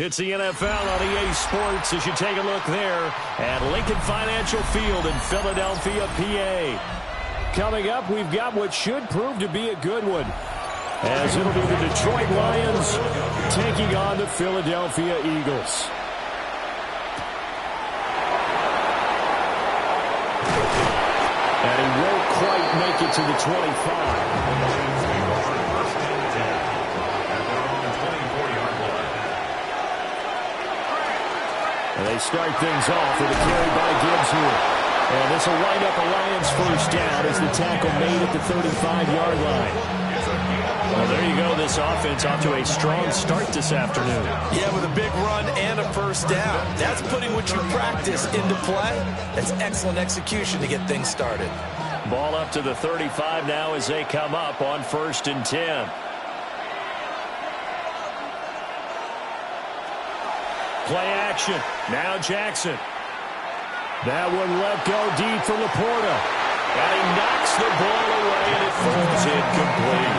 It's the NFL on EA Sports as you take a look there at Lincoln Financial Field in Philadelphia, PA. Coming up, we've got what should prove to be a good one, as it'll be the Detroit Lions taking on the Philadelphia Eagles. And he won't quite make it to the 25. And they start things off with a carry by Gibbs here. And this will wind up a Lions first down as the tackle made at the 35-yard line. Well, there you go. This offense off to a strong start this afternoon. Yeah, with a big run and a first down. That's putting what you practice into play. That's excellent execution to get things started. Ball up to the 35 now as they come up on 1st and 10. Play action. Now Jackson. That one let go deep for Laporta. And he knocks the ball away, and it falls incomplete.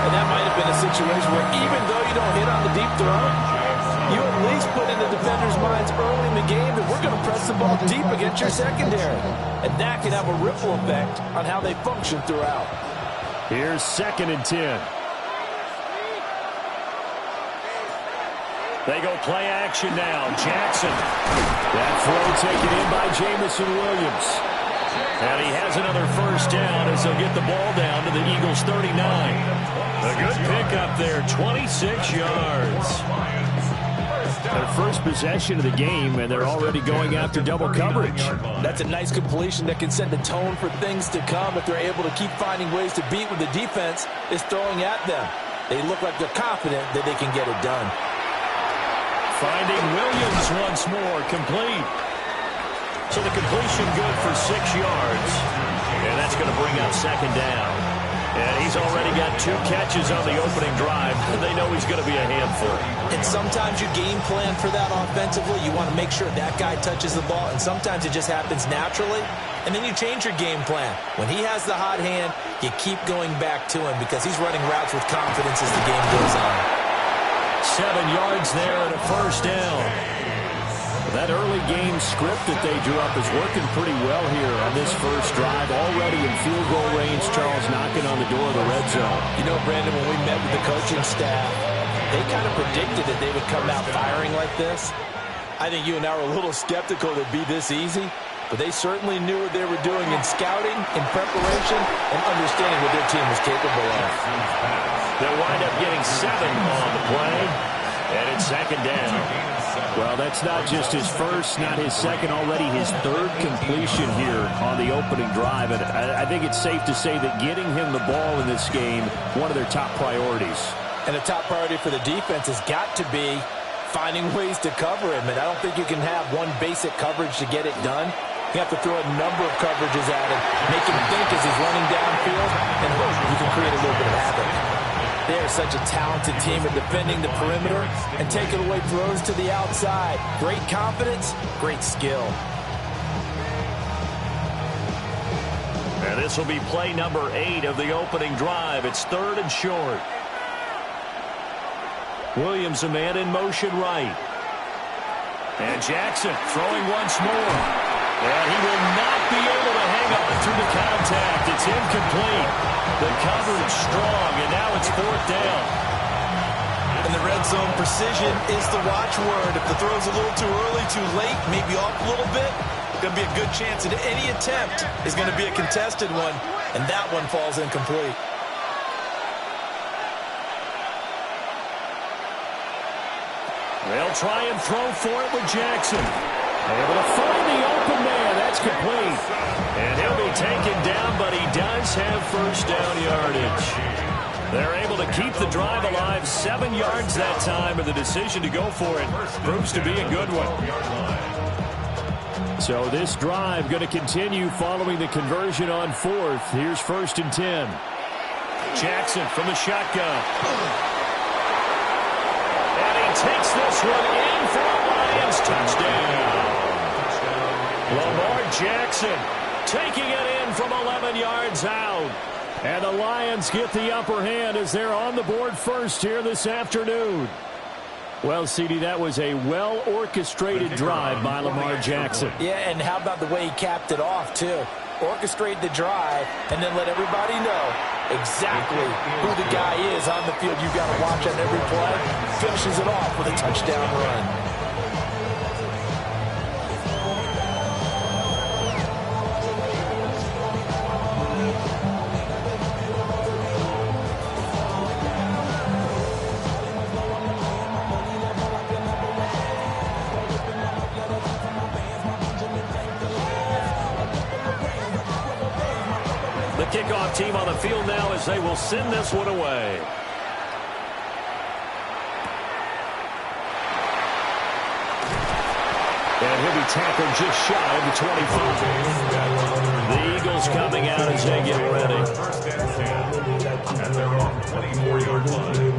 And that might have been a situation where even though you don't hit on the deep throw, you at least put in the defender's minds early in the game that we're going to press the ball deep against your secondary. And that can have a ripple effect on how they function throughout. Here's 2nd and 10. They go play action now. Jackson. That throw taken in by Jamison Williams. And he has another first down as they'll get the ball down to the Eagles' 39. A good pickup there, 26 yards. Their first possession of the game, and they're already going after double coverage. That's a nice completion that can set the tone for things to come if they're able to keep finding ways to beat what the defense is throwing at them. They look like they're confident that they can get it done. Finding Williams once more, complete. So the completion good for 6 yards. And that's going to bring up second down. And he's already got 2 catches on the opening drive. They know he's going to be a handful. And sometimes you game plan for that offensively. You want to make sure that guy touches the ball. And sometimes it just happens naturally. And then you change your game plan. When he has the hot hand, you keep going back to him because he's running routes with confidence as the game goes on. 7 yards there and a first down. That early game script that they drew up is working pretty well here on this first drive. Already in field goal range, Charles knocking on the door of the red zone. You know, Brandon, when we met with the coaching staff, they kind of predicted that they would come out firing like this. I think you and I were a little skeptical that it'd be this easy, but they certainly knew what they were doing in scouting, in preparation, and understanding what their team was capable of. They'll wind up getting 7 on the play, and it's second down. Well, that's not just his first, not his second, already his 3rd completion here on the opening drive. And I think it's safe to say that getting him the ball in this game, one of their top priorities. And the top priority for the defense has got to be finding ways to cover him. And I don't think you can have one basic coverage to get it done. You have to throw a number of coverages at him, make him think as he's running downfield, and hope you can create a little bit of havoc. They are such a talented team at defending the perimeter and taking away throws to the outside. Great confidence, great skill. And this will be play number 8 of the opening drive. It's 3rd and short. Williams, a man in motion right. And Jackson throwing once more. And he will not be able to hang on through the contact. It's incomplete. The coverage strong, and now it's 4th down. In the red zone, precision is the watchword. If the throw's a little too early, too late, maybe off a little bit, going to be a good chance that any attempt is going to be a contested one, and that one falls incomplete. They'll try and throw for it with Jackson. Able to find the open man. That's complete. And he'll be taken down, but he does have first down yardage. They're able to keep the drive alive. 7 yards that time, and the decision to go for it proves to be a good one. So this drive going to continue following the conversion on 4th. Here's 1st and 10. Jackson from the shotgun. And he takes this one in for a Lions touchdown. Lamar Jackson taking it in from 11 yards out. And the Lions get the upper hand as they're on the board first here this afternoon. Well, C.D., that was a well-orchestrated drive by Lamar Jackson. Yeah, and how about the way he capped it off, too? Orchestrate the drive and then let everybody know exactly who the guy is on the field. You've got to watch on every play. Finishes it off with a touchdown run. Kickoff team on the field now as they will send this one away. And he'll be tackled just shy of the 25. The Eagles coming out as they get ready. At their own 24-yard line.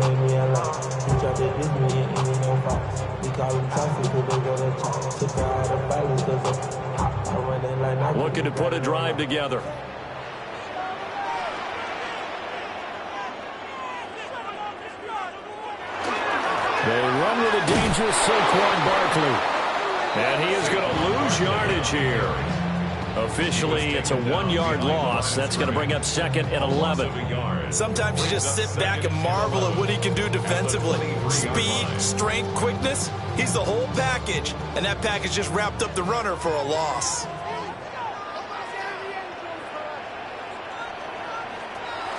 Looking to put a drive together. They run with a dangerous Saquon Barkley. And he is going to lose yardage here. Officially, it's a 1-yard loss. That's going to bring up 2nd and 11. Sometimes you just sit back and marvel at what he can do defensively. Speed, strength, quickness. He's the whole package. And that package just wrapped up the runner for a loss.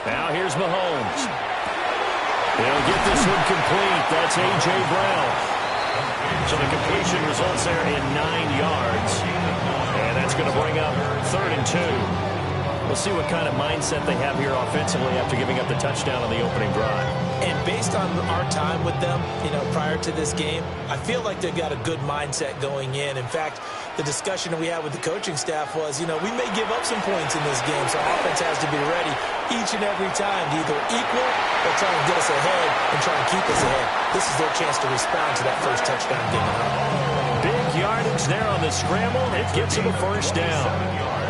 Now here's Mahomes. He'll get this one complete. That's A.J. Brown. So the completion results there in 9 yards. And that's going to bring up 3rd and 2. We'll see what kind of mindset they have here offensively after giving up the touchdown on the opening drive. And based on our time with them, prior to this game, I feel like they've got a good mindset going in. In fact, the discussion that we had with the coaching staff was, we may give up some points in this game, so offense has to be ready each and every time to either equal or try and get us ahead and try and keep us ahead. This is their chance to respond to that first touchdown given up. Big yardage there on the scramble. It gets him a first down.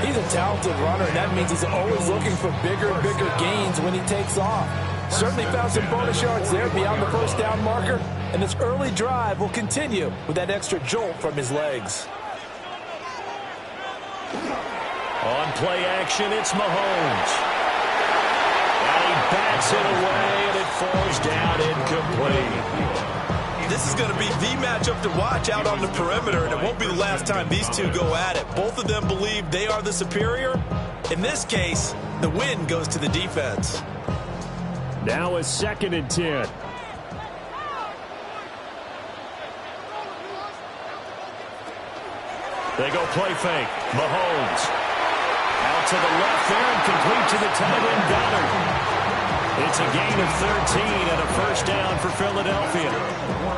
He's a talented runner, and that means he's always looking for bigger and bigger gains when he takes off. Certainly found some bonus yards there beyond the first down marker, and this early drive will continue with that extra jolt from his legs. On play action, it's Mahomes. And he bats it away, and it falls down incomplete. This is going to be the matchup to watch out on the perimeter, and it won't be the last time these two go at it. Both of them believe they are the superior. In this case, the win goes to the defense. Now a 2nd and 10. They go play fake. Mahomes. Out to the left there and complete to the tight end Goddard. It's a gain of 13 and a first down for Philadelphia.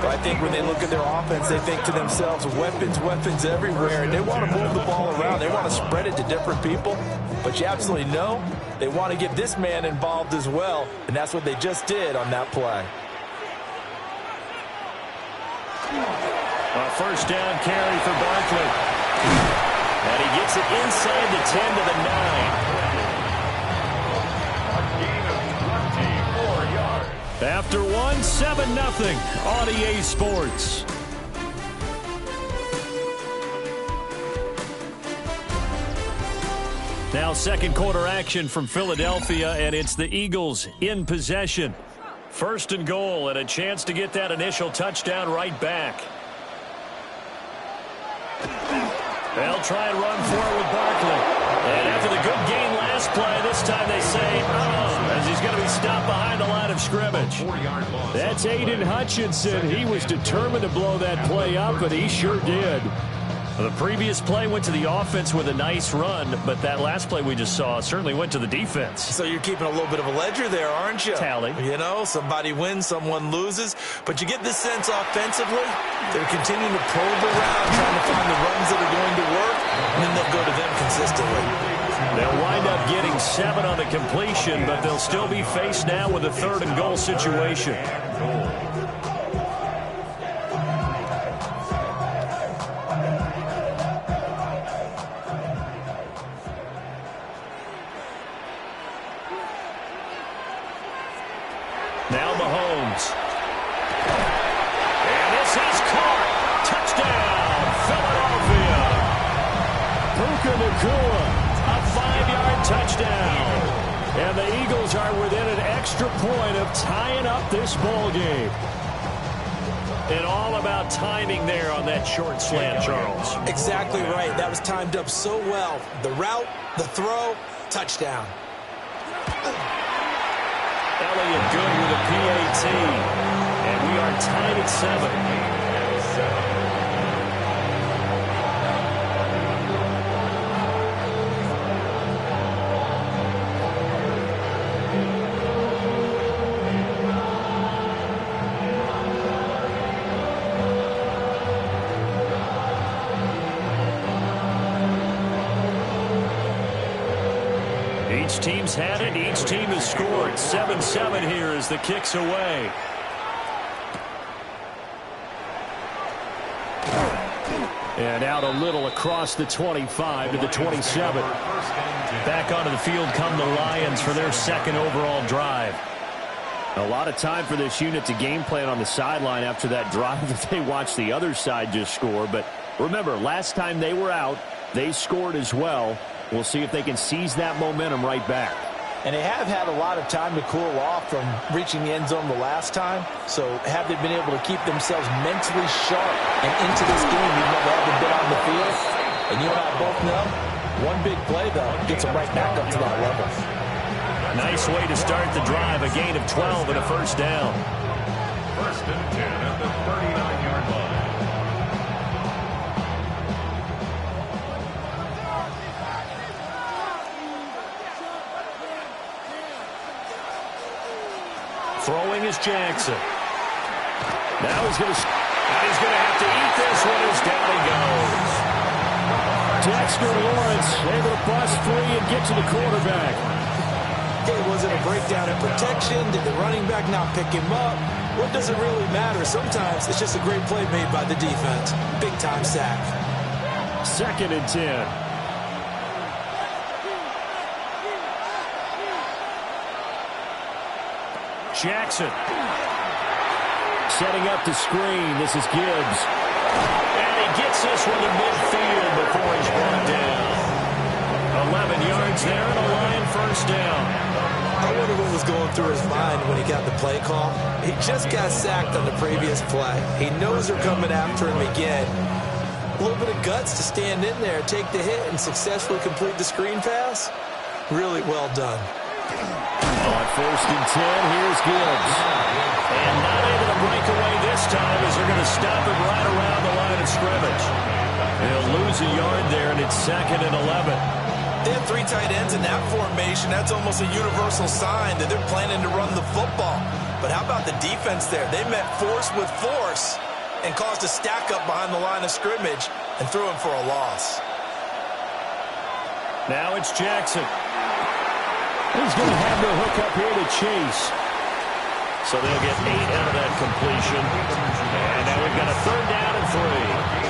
I think when they look at their offense, they think to themselves, weapons everywhere, and they want to move the ball around. They want to spread it to different people, but you absolutely know they want to get this man involved as well, and that's what they just did on that play. A first down carry for Barkley. And he gets it inside the 10 to the 9. After one, 7-0 on EA Sports. Now 2nd quarter action from Philadelphia, and it's the Eagles in possession. 1st and goal, and a chance to get that initial touchdown right back. They'll try and run forward with Barkley. And after the good gain last play, this time they say, as he's going to be stopped behind the line of scrimmage. That's Aiden Hutchinson. He was determined to blow that play up, and he sure did. The previous play went to the offense with a nice run, but that last play we just saw certainly went to the defense. So you're keeping a little bit of a ledger there, aren't you? Tally. Somebody wins, someone loses. But you get this sense offensively, they're continuing to probe around, trying to find the runs that are going to work, and then they'll go to them consistently. They'll wind up getting 7 on the completion, but they'll still be faced now with a 3rd and goal situation. Now Mahomes. And this is caught. Touchdown, Philadelphia. Puka Nacua, a 5-yard touchdown. And the Eagles are within an extra point of tying up this ball game. And all about timing there on that short slant, Charles. Exactly right. That was timed up so well. The route, the throw, touchdown. Elliott good with a PAT. And we are tied at 7. Each team's had it. Each team has scored. 7-7 here as the kick's away. And out a little across the 25 to the 27. Back onto the field come the Lions for their 2nd overall drive. A lot of time for this unit to game plan on the sideline after that drive that they watched the other side just score. But remember, last time they were out, they scored as well. We'll see if they can seize that momentum right back. And they have had a lot of time to cool off from reaching the end zone the last time. So have they been able to keep themselves mentally sharp and into this game even though they haven't been on the field? And you and I both know, one big play, though, gets them right back up to that level. Nice way to start the drive. A gain of 12 and a first down. 1st and 10 at the 39-yard line. Throwing is Jackson. Now he's going to have to eat this one as down he goes. Dexter Lawrence able to bust free and get to the quarterback. Okay, was it a breakdown in protection? Did the running back not pick him up? What does it really matter? Sometimes it's just a great play made by the defense. Big-time sack. 2nd and 10. Jackson. Setting up the screen. This is Gibbs. And he gets this one to midfield before he's brought down. 11 yards there and a Lion first down. I wonder what was going through his mind when he got the play call. He just got sacked on the previous play. He knows they're coming after him again. A little bit of guts to stand in there, take the hit, and successfully complete the screen pass. Really well done. On 1st and 10, here's Gibbs. And not able to break away this time as they're going to stop him right around the line of scrimmage. He'll lose a yard there, and it's 2nd and 11. They have 3 tight ends in that formation. That's almost a universal sign that they're planning to run the football. But how about the defense there? They met force with force and caused a stack up behind the line of scrimmage and threw him for a loss. Now it's Jackson. He's going to have the hook up here to Chase. So they'll get 8 out of that completion. And now we've got a 3rd down and 3.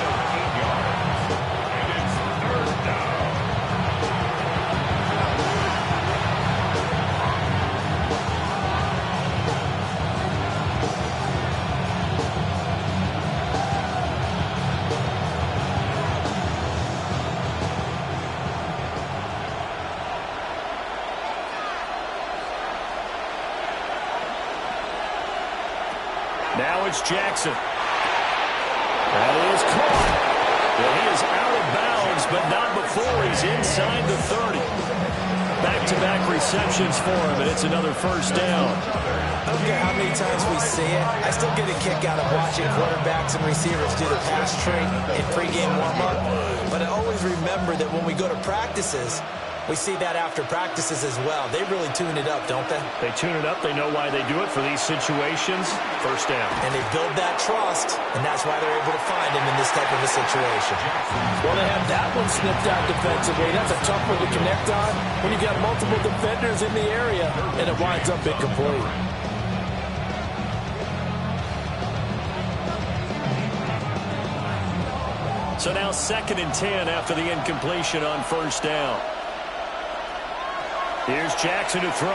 Now it's Jackson. That is caught. Well, he is out of bounds, but not before he's inside the 30. Back-to-back receptions for him, and it's another first down. I don't care how many times we see it. I still get a kick out of watching quarterbacks and receivers do the pass trade in pregame warm-up. But I always remember that when we go to practices, we see that after practices as well. They really tune it up, don't they? They tune it up. They know why they do it for these situations. First down. And they build that trust, and that's why they're able to find him in this type of a situation. Well, they have that one snipped out defensively. That's a tough one to connect on when you got multiple defenders in the area, and it winds up incomplete. So now 2nd and 10 after the incompletion on first down. Here's Jackson to throw.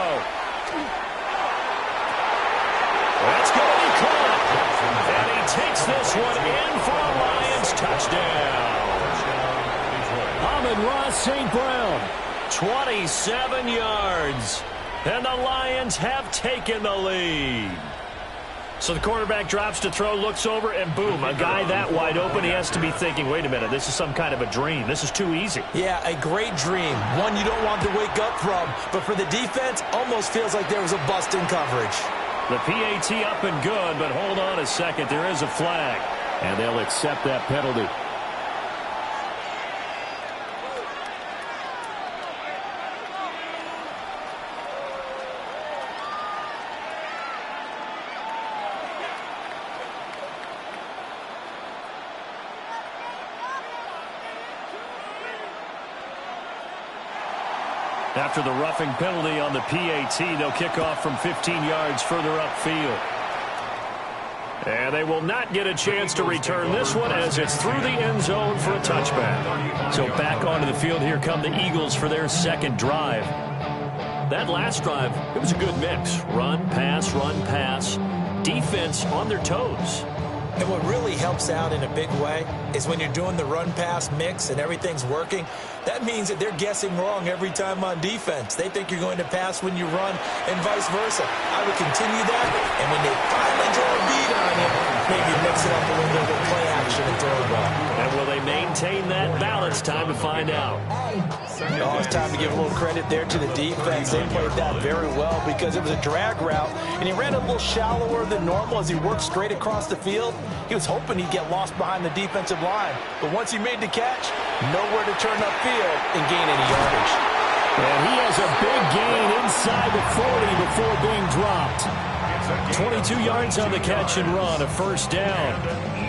That's going to be caught. And he takes this one in for a Lions touchdown. Amon-Ra St. Brown, 27 yards. And the Lions have taken the lead. So the quarterback drops to throw, looks over, and boom, a guy that wide open, he has to be thinking, wait a minute, this is some kind of a dream. This is too easy. Yeah, a great dream. One you don't want to wake up from. But for the defense, almost feels like there was a bust in coverage. The PAT up and good, but hold on a second. There is a flag, and they'll accept that penalty. After the roughing penalty on the PAT, they'll kick off from 15 yards further upfield. And they will not get a chance to return this one as it's through the end zone for a touchback. So back onto the field, here come the Eagles for their 2nd drive. That last drive, it was a good mix. Run, pass, defense on their toes. And what really helps out in a big way is when you're doing the run-pass mix and everything's working, that means that they're guessing wrong every time on defense. They think you're going to pass when you run and vice versa. I would continue that, and when they finally draw a beat on you, maybe mix it up a little bit with play action and throw the ball. And will they maintain that balance? Time to find out. Oh, it's time to give a little credit there to the defense. They played that very well because it was a drag route, and he ran a little shallower than normal as he worked straight across the field. He was hoping he'd get lost behind the defensive line, but once he made the catch, nowhere to turn upfield and gain any yardage. And he has a big gain inside the 40 before being dropped. 22 yards on the catch and run, a first down.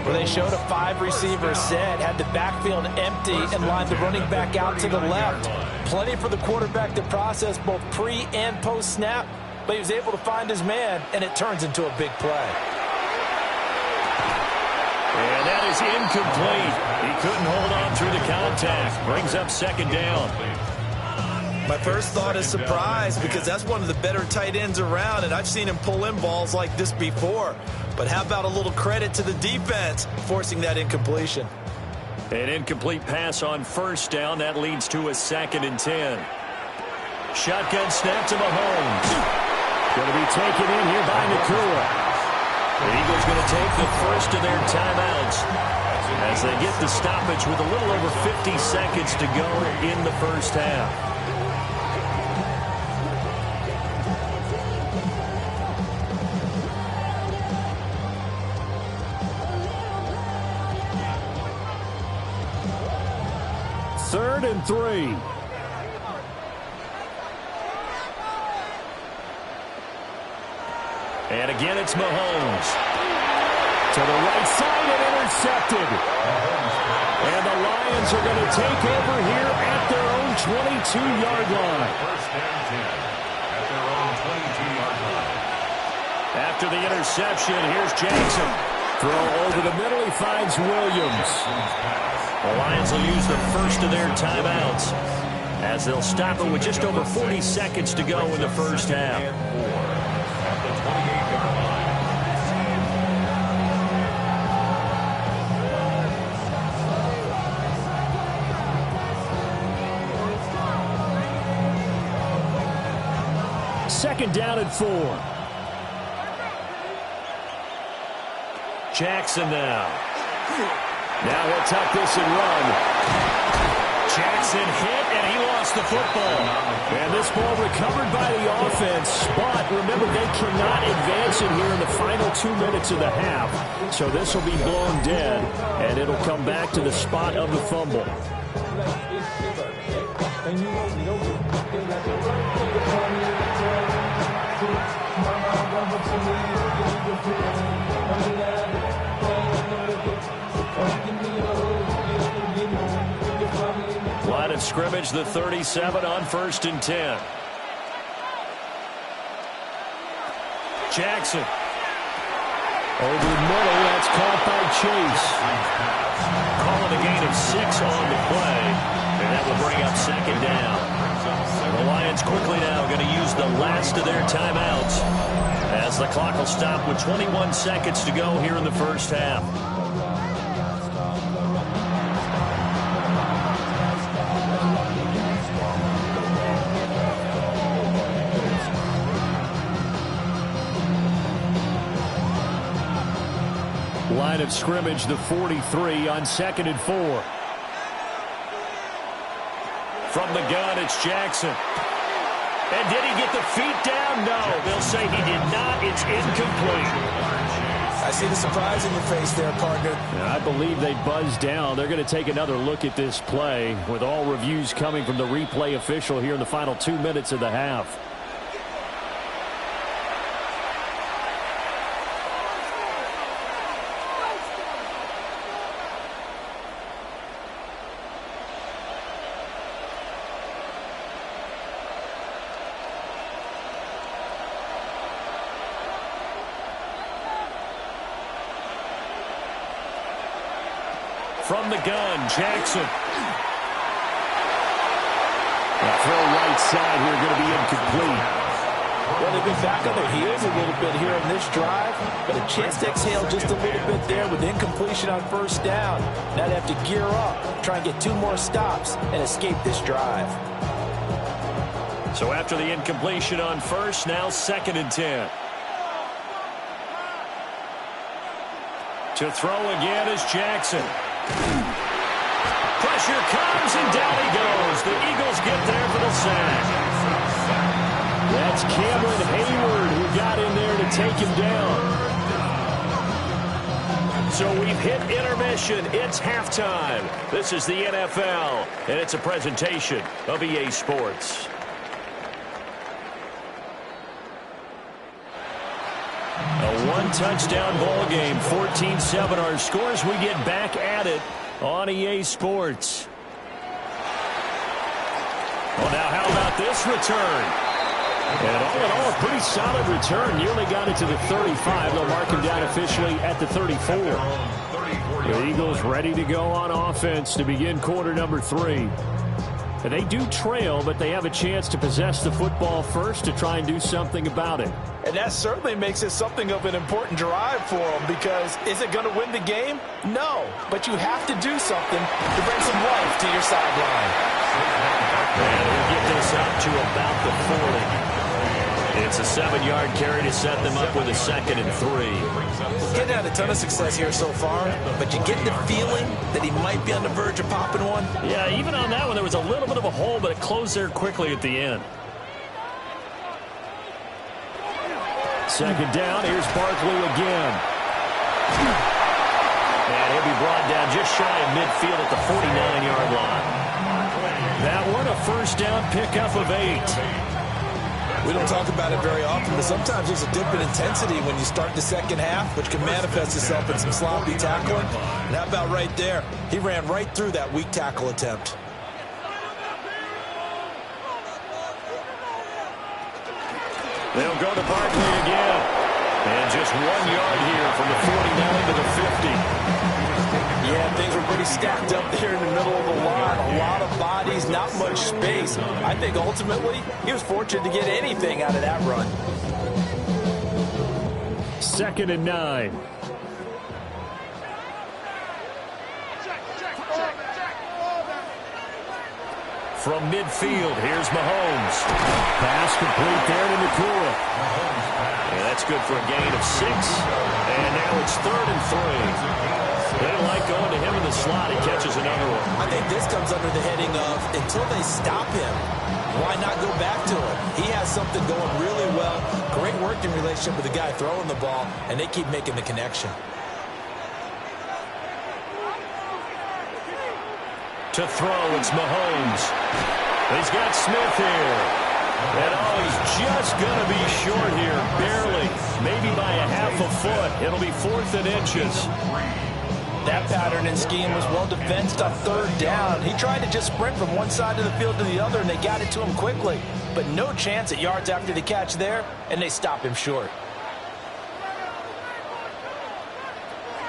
Where they showed a 5-receiver set, had the backfield empty, and lined the running back out to the left. Plenty for the quarterback to process both pre- and post-snap, but he was able to find his man, and it turns into a big play. And that is incomplete. He couldn't hold on through the contact. Brings up second down. My first thought is surprise, because that's one of the better tight ends around, and I've seen him pull in balls like this before. But how about a little credit to the defense forcing that incompletion? An incomplete pass on first down. That leads to a 2nd and 10. Shotgun snap to Mahomes. Going to be taken in here by Nakua. The Eagles going to take the first of their timeouts as they get the stoppage with a little over 50 seconds to go in the first half. Third and 3. And again, it's Mahomes. To the right side and intercepted. And the Lions are going to take over here at their own 22-yard line. First and 10 at their own 22-yard line. After the interception, here's Jackson. Throw over the middle, he finds Williams. The Lions will use the first of their timeouts as they'll stop it with just over 40 seconds to go in the first half. At the 28-yard line. Second down and 4. Jackson now. Now he'll tuck this and run. Jackson hit, and he lost the football. And this ball recovered by the offense. But remember, they cannot advance it here in the final 2 minutes of the half. So this will be blown dead, and it'll come back to the spot of the fumble. Line of scrimmage, the 37 on 1st and 10. Jackson. Over the middle, that's caught by Chase. Calling a gain of 6 on the play, and that will bring up second down. The Lions quickly now going to use the last of their timeouts as the clock will stop with 21 seconds to go here in the first half. Line of scrimmage, the 43 on 2nd and 4. From the gun, it's Jackson. And did he get the feet down? No, they'll say he did not. It's incomplete. I see the surprise in your face there, partner. And I believe they buzzed down. They're going to take another look at this play with all reviews coming from the replay official here in the final 2 minutes of the half. From the gun, Jackson. That throw right side here going to be incomplete. Well, they've been back on their heels a little bit here in this drive, but a chance to exhale just a little bit there with incompletion on first down. Now they have to gear up, try and get 2 more stops, and escape this drive. So after the incompletion on first, now 2nd and 10. To throw again is Jackson. Pressure comes, and down he goes. The Eagles get there for the sack. That's Cameron Hayward who got in there to take him down. So we've hit intermission. It's halftime. This is the NFL, and it's a presentation of EA Sports. A one-touchdown ball game, 14-7 our scores. We get back at it on EA Sports. Well, now how about this return? And all in all, a pretty solid return. Nearly got it to the 35. They'll mark him down officially at the 34. The Eagles ready to go on offense to begin quarter number 3. And they do trail, but they have a chance to possess the football first to try and do something about it. And that certainly makes it something of an important drive for them, because is it going to win the game? No, but you have to do something to bring some life to your sideline. And we'll get this out to about the 40. It's a 7-yard carry to set them up with a 2nd and 3. Getting had a ton of success here so far, but you get the feeling that he might be on the verge of popping one. Yeah, even on that one, there was a little bit of a hole, but it closed there quickly at the end. 2nd down, here's Barkley again. And he'll be brought down just shy of midfield at the 49-yard line. That one, a 1st down pickup of 8. We don't talk about it very often, but sometimes there's a dip in intensity when you start the second half, which can manifest itself in some sloppy tackling. And how about right there? He ran right through that weak tackle attempt. They'll go to Barkley again. And just 1 yard here from the 49 to the 50. Yeah, things were pretty stacked up there in the middle of the line. A lot of bodies, not much space. I think ultimately he was fortunate to get anything out of that run. 2nd and 9. From midfield, here's Mahomes. Pass complete there to Nakua. And that's good for a gain of 6. And now it's 3rd and 3. They don't like going to him in the slot. He catches another one. I think this comes under the heading of, until they stop him, why not go back to him? He has something going really well. Great working relationship with the guy throwing the ball, and they keep making the connection. To throw, it's Mahomes. He's got Smith here. And he's just going to be short here, barely. Maybe by a half a foot. It'll be 4th and inches. That pattern and scheme was well defensed on 3rd down. He tried to just sprint from one side of the field to the other, and they got it to him quickly. But no chance at yards after the catch there, and they stop him short.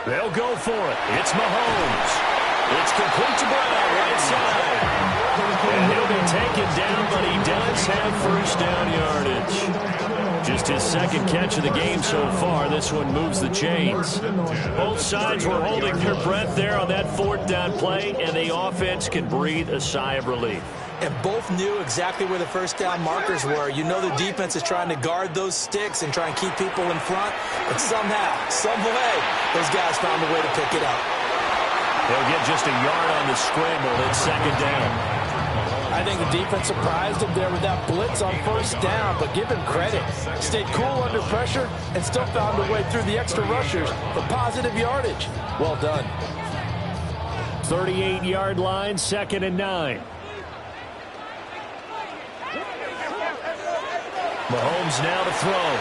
They'll go for it. It's Mahomes. It's complete to Brown, right side. And he'll be taken down, but he does have 1st down yardage. Just his 2nd catch of the game so far. This one moves the chains. Both sides were holding their breath there on that 4th down play, and the offense can breathe a sigh of relief. And both knew exactly where the 1st down markers were. You know the defense is trying to guard those sticks and try and keep people in front. But somehow, some way, those guys found a way to pick it up. They'll get just a yard on the scramble. It's 2nd down. I think the defense surprised him there with that blitz on 1st down, but give him credit. Stayed cool under pressure and still found a way through the extra rushers for positive yardage. Well done. 38-yard line, 2nd and 9. Mahomes now to throw.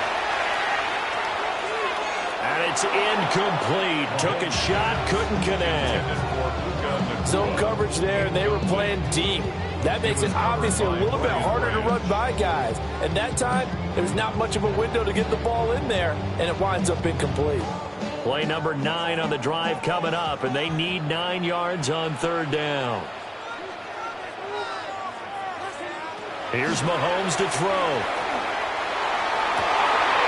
And it's incomplete. Took a shot, couldn't connect. Zone coverage there, and they were playing deep. That makes it obviously a little bit harder to run by guys. And that time, there's not much of a window to get the ball in there, and it winds up incomplete. Play number 9 on the drive coming up, and they need 9 yards on 3rd down. Here's Mahomes to throw.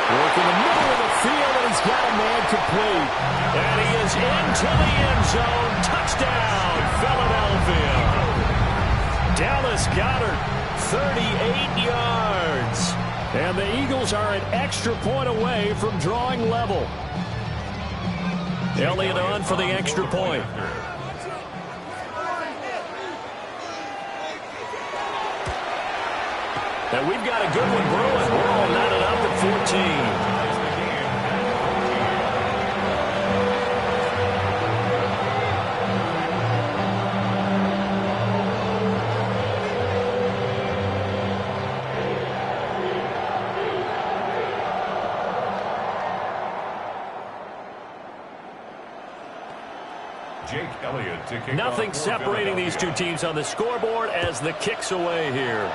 Work in the middle of the field, and he's got a man complete. And he is into the end zone. Touchdown, Philadelphia. Dallas Goedert, 38 yards. And the Eagles are an extra point away from drawing level. Elliott on for the extra point. And we've got a good one brewing. We're all knotted up at 14. Jake Elliott to kick Nothing off for separating these two Philadelphia. teams on the scoreboard as the kick's away here.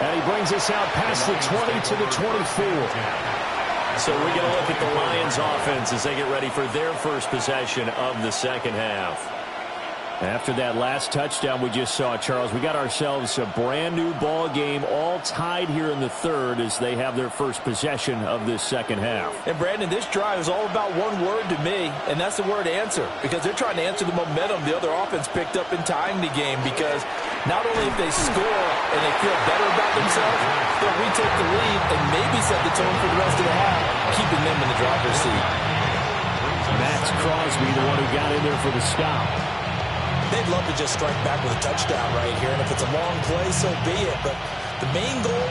And he brings us out past the 20 to the 24. So we're going to look at the Lions offense as they get ready for their first possession of the second half. After that last touchdown we just saw, Charles, we got ourselves a brand new ball game, all tied here in the third as they have their first possession of this second half. And Brandon, this drive is all about one word to me, and that's the word answer, because they're trying to answer the momentum the other offense picked up in tying the game, because not only if they score and they feel better about themselves, they'll retake the lead and maybe set the tone for the rest of the half, keeping them in the driver's seat. Max Crosby, the one who got in there for the stop. They'd love to just strike back with a touchdown right here, and if it's a long play, so be it. But the main goal,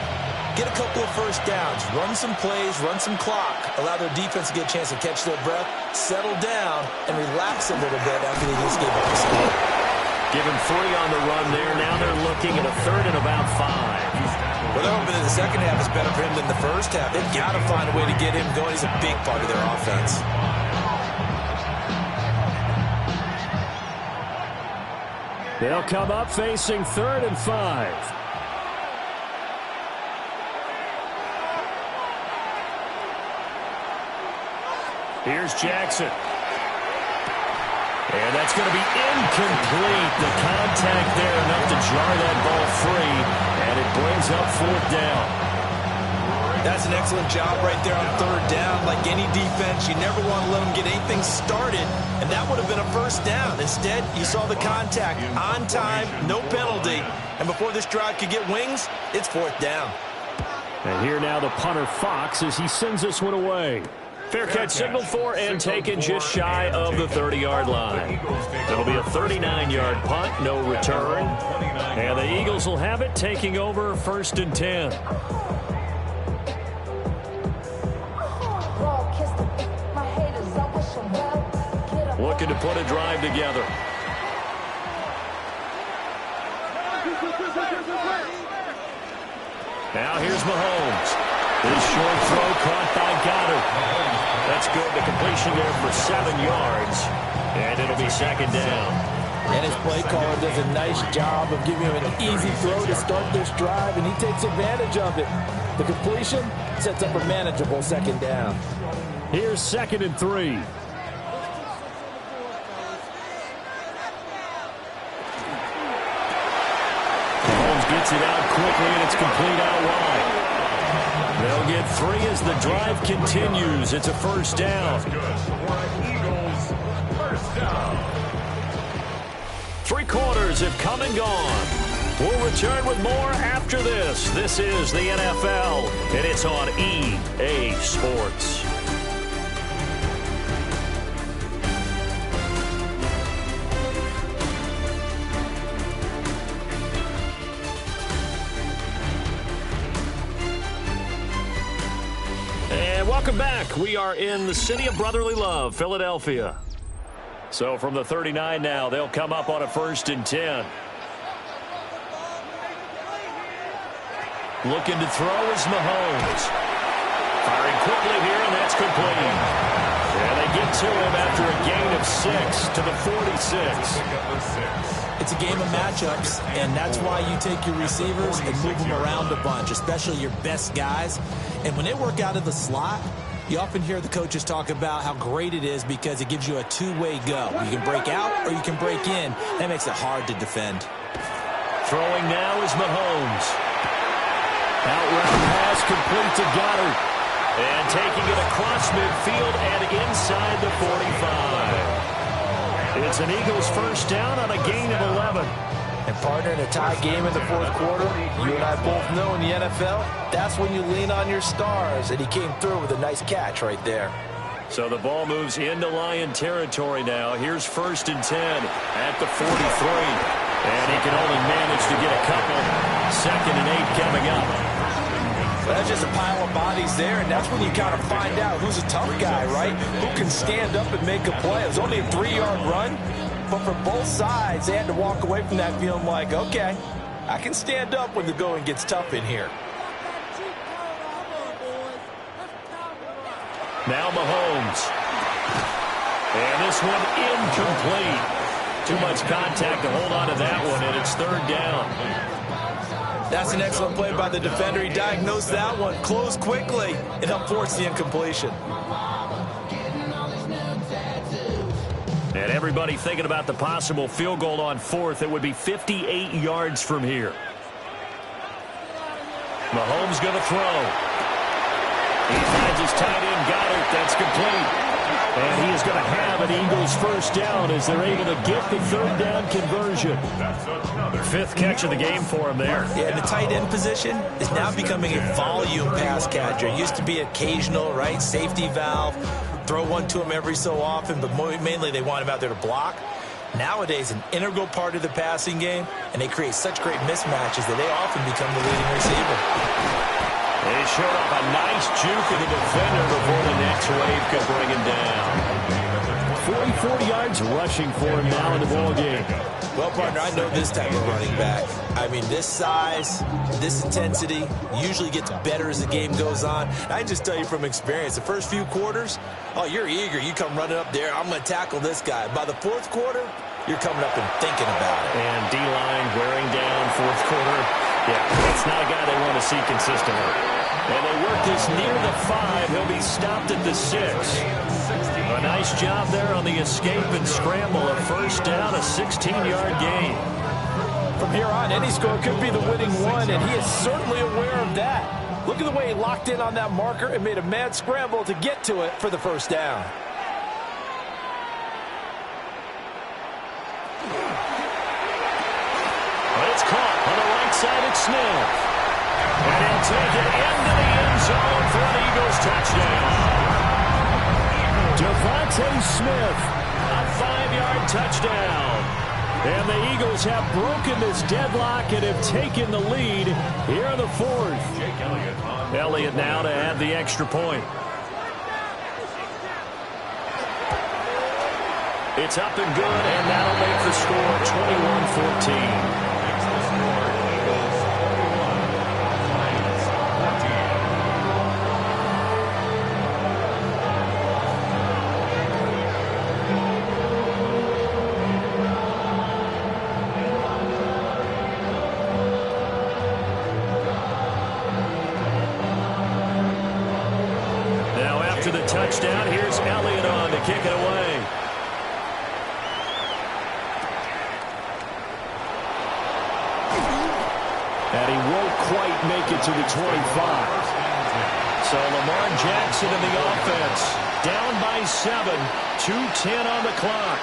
get a couple of first downs, run some plays, run some clock, allow their defense to get a chance to catch their breath, settle down, and relax a little bit after they just gave up the score. Give him 3 on the run there. Now they're looking at a third and about 5. Well, they're hoping that the second half is better for him than the first half. They've got to find a way to get him going. He's a big part of their offense. They'll come up facing 3rd and 5. Here's Jackson. And that's going to be incomplete. The contact there enough to jar that ball free, and it brings up 4th down. That's an excellent job right there on 3rd down. Like any defense, you never want to let them get anything started, and that would have been a first down. Instead, you saw the contact on time, no penalty, and before this drive could get wings, it's 4th down. And here now the punter Fox as he sends this one away. Fair catch signaled for and taken just shy of the 30-yard line. It'll be a 39-yard punt, no return. And the Eagles will have it, taking over 1st and 10. Looking to put a drive together. Now here's Mahomes. His short throw caught by Goddard. That's good. The completion there for 7 yards. And it'll be 2nd down. And his play caller does a nice job of giving him an easy throw to start this drive, and he takes advantage of it. The completion sets up a manageable 2nd down. Here's 2nd and 3. Gets it out quickly, and it's complete out wide. They'll get 3 as the drive continues. It's a 1st down. Eagles, 1st down. 3 quarters have come and gone. We'll return with more after this. This is the NFL, and it's on EA Sports. Welcome back. We are in the city of brotherly love, Philadelphia. So from the 39 now, they'll come up on a 1st and 10. Looking to throw is Mahomes. Firing quickly here, and that's complete. And they get to him after a gain of 6 to the 46. It's a game of matchups, and that's why you take your receivers and move them around a bunch, especially your best guys. And when they work out of the slot, you often hear the coaches talk about how great it is because it gives you a two-way go. You can break out or you can break in. That makes it hard to defend. Throwing now is Mahomes. Outright pass complete to Goddard. And taking it across midfield and inside the 45. It's an Eagles 1st down on a gain of 11. And partner, in a tie game in the 4th quarter, you and I both know in the NFL, that's when you lean on your stars. And he came through with a nice catch right there. So the ball moves into Lion territory now. Here's 1st and 10 at the 43. And he can only manage to get a couple. 2nd and 8 coming up. That's just a pile of bodies there, and that's when you kind of find out who's a tough guy, right? Who can stand up and make a play. It was only a 3-yard run, but for both sides, they had to walk away from that feeling like, okay, I can stand up when the going gets tough in here. Now Mahomes. And this one incomplete. Too much contact to hold on to that one, and it's third down. That's an excellent play by the defender. He diagnosed that one, closed quickly, and helped force the incompletion. And everybody thinking about the possible field goal on fourth. It would be 58 yards from here. Mahomes going to throw. He finds his tight end, Goddard. That's complete. And he is going to have an Eagles first down as they're able to get the third down conversion. Fifth catch of the game for him there. Yeah, and the tight end position is now becoming a volume pass catcher. It used to be occasional, right? Safety valve. Throw one to him every so often, but mainly they want him out there to block. Nowadays, an integral part of the passing game, and they create such great mismatches that they often become the leading receiver. They showed up a nice juke of the defender before the next wave could bring him down. 44 yards rushing for him now in the ballgame. Well, partner, I know this type of running back. I mean, this size, this intensity usually gets better as the game goes on. I can just tell you from experience, the first few quarters, oh, you're eager. You come running up there, I'm going to tackle this guy. By the fourth quarter, you're coming up and thinking about it. And D-line wearing down fourth quarter. Yeah, it's not a guy they want to see consistently. And they work this near the 5. He'll be stopped at the 6. A nice job there on the escape and scramble. A first down, a 16-yard gain. From here on, any score could be the winning one, and he is certainly aware of that. Look at the way he locked in on that marker and made a mad scramble to get to it for the first down. It's caught on the right side at Smith. And he'll take it into the end zone for an Eagles touchdown. Devontae Smith, a 5-yard touchdown. And the Eagles have broken this deadlock and have taken the lead here in the fourth. Elliott now to add the extra point. It's up and good, and that'll make the score 21-14. After the touchdown, here's Elliott on to kick it away. And he won't quite make it to the 25. So Lamar Jackson in the offense. Down by 7. 2:10 on the clock.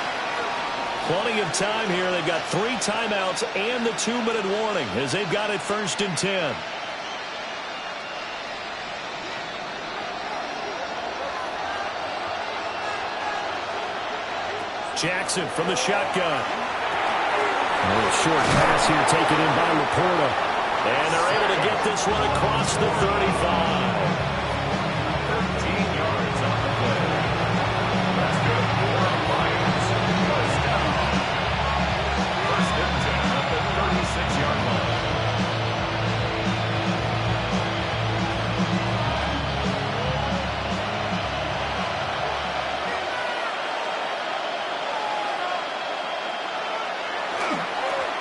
Plenty of time here. They've got 3 timeouts and the 2-minute warning as they've got it 1st and 10. Jackson from the shotgun. A little short pass here taken in by Laporta. And they're able to get this one across the 35. 13 yards on the play. That's good for Lions. First down. 1st and 10 at the 36-yard line.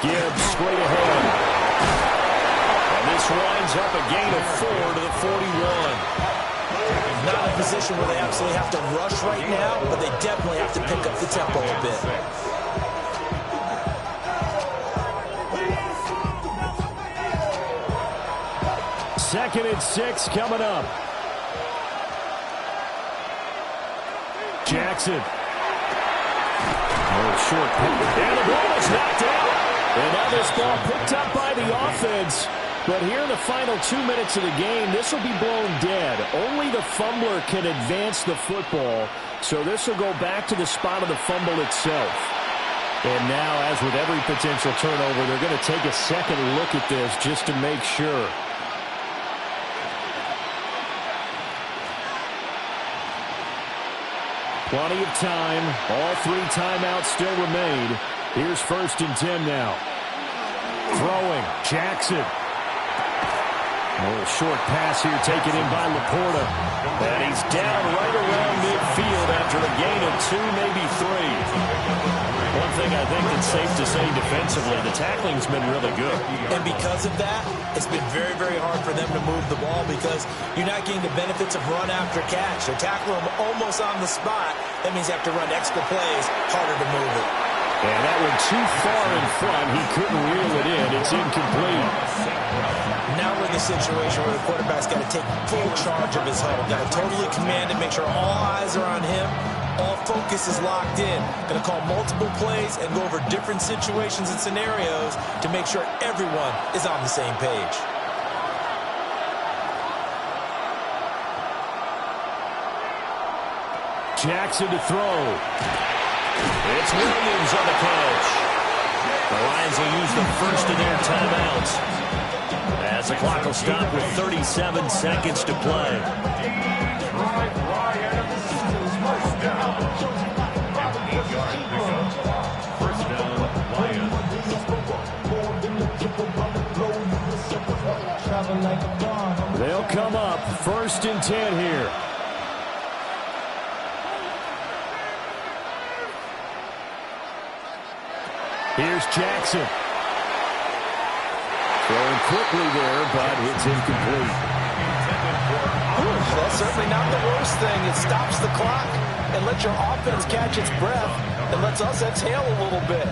Gibbs straight ahead. And this winds up a gain of 4 to the 41. Not in a position where they absolutely have to rush right now, but they definitely have to pick up the tempo a bit. Second and 6 coming up. Jackson. Oh, short pick. And the ball is knocked out. And now this ball picked up by the offense. But here in the final 2 minutes of the game, this will be blown dead. Only the fumbler can advance the football. So this will go back to the spot of the fumble itself. And now, as with every potential turnover, they're going to take a second look at this just to make sure. Plenty of time. All 3 timeouts still remain. Here's 1st and 10 now. Throwing. Jackson. A little short pass here taken in by Laporta. And he's down right around midfield after a gain of 2, maybe 3. One thing I think that's safe to say defensively, the tackling's been really good. And because of that, it's been very, very hard for them to move the ball because you're not getting the benefits of run after catch. They're tackling them almost on the spot. That means you have to run extra plays, harder to move it. And that one too far in front. He couldn't reel it in. It's incomplete. Now we're in the situation where the quarterback's got to take full charge of his huddle. Got to totally command it, make sure all eyes are on him. All focus is locked in. Going to call multiple plays and go over different situations and scenarios to make sure everyone is on the same page. Jackson to throw. It's Williams on the catch. The Lions will use the first of their timeouts as the clock will stop with 37 seconds to play. They'll come up 1st and 10 here. Here's Jackson. Throwing quickly there, but it's incomplete. That's certainly not the worst thing. It stops the clock and lets your offense catch its breath and lets us exhale a little bit.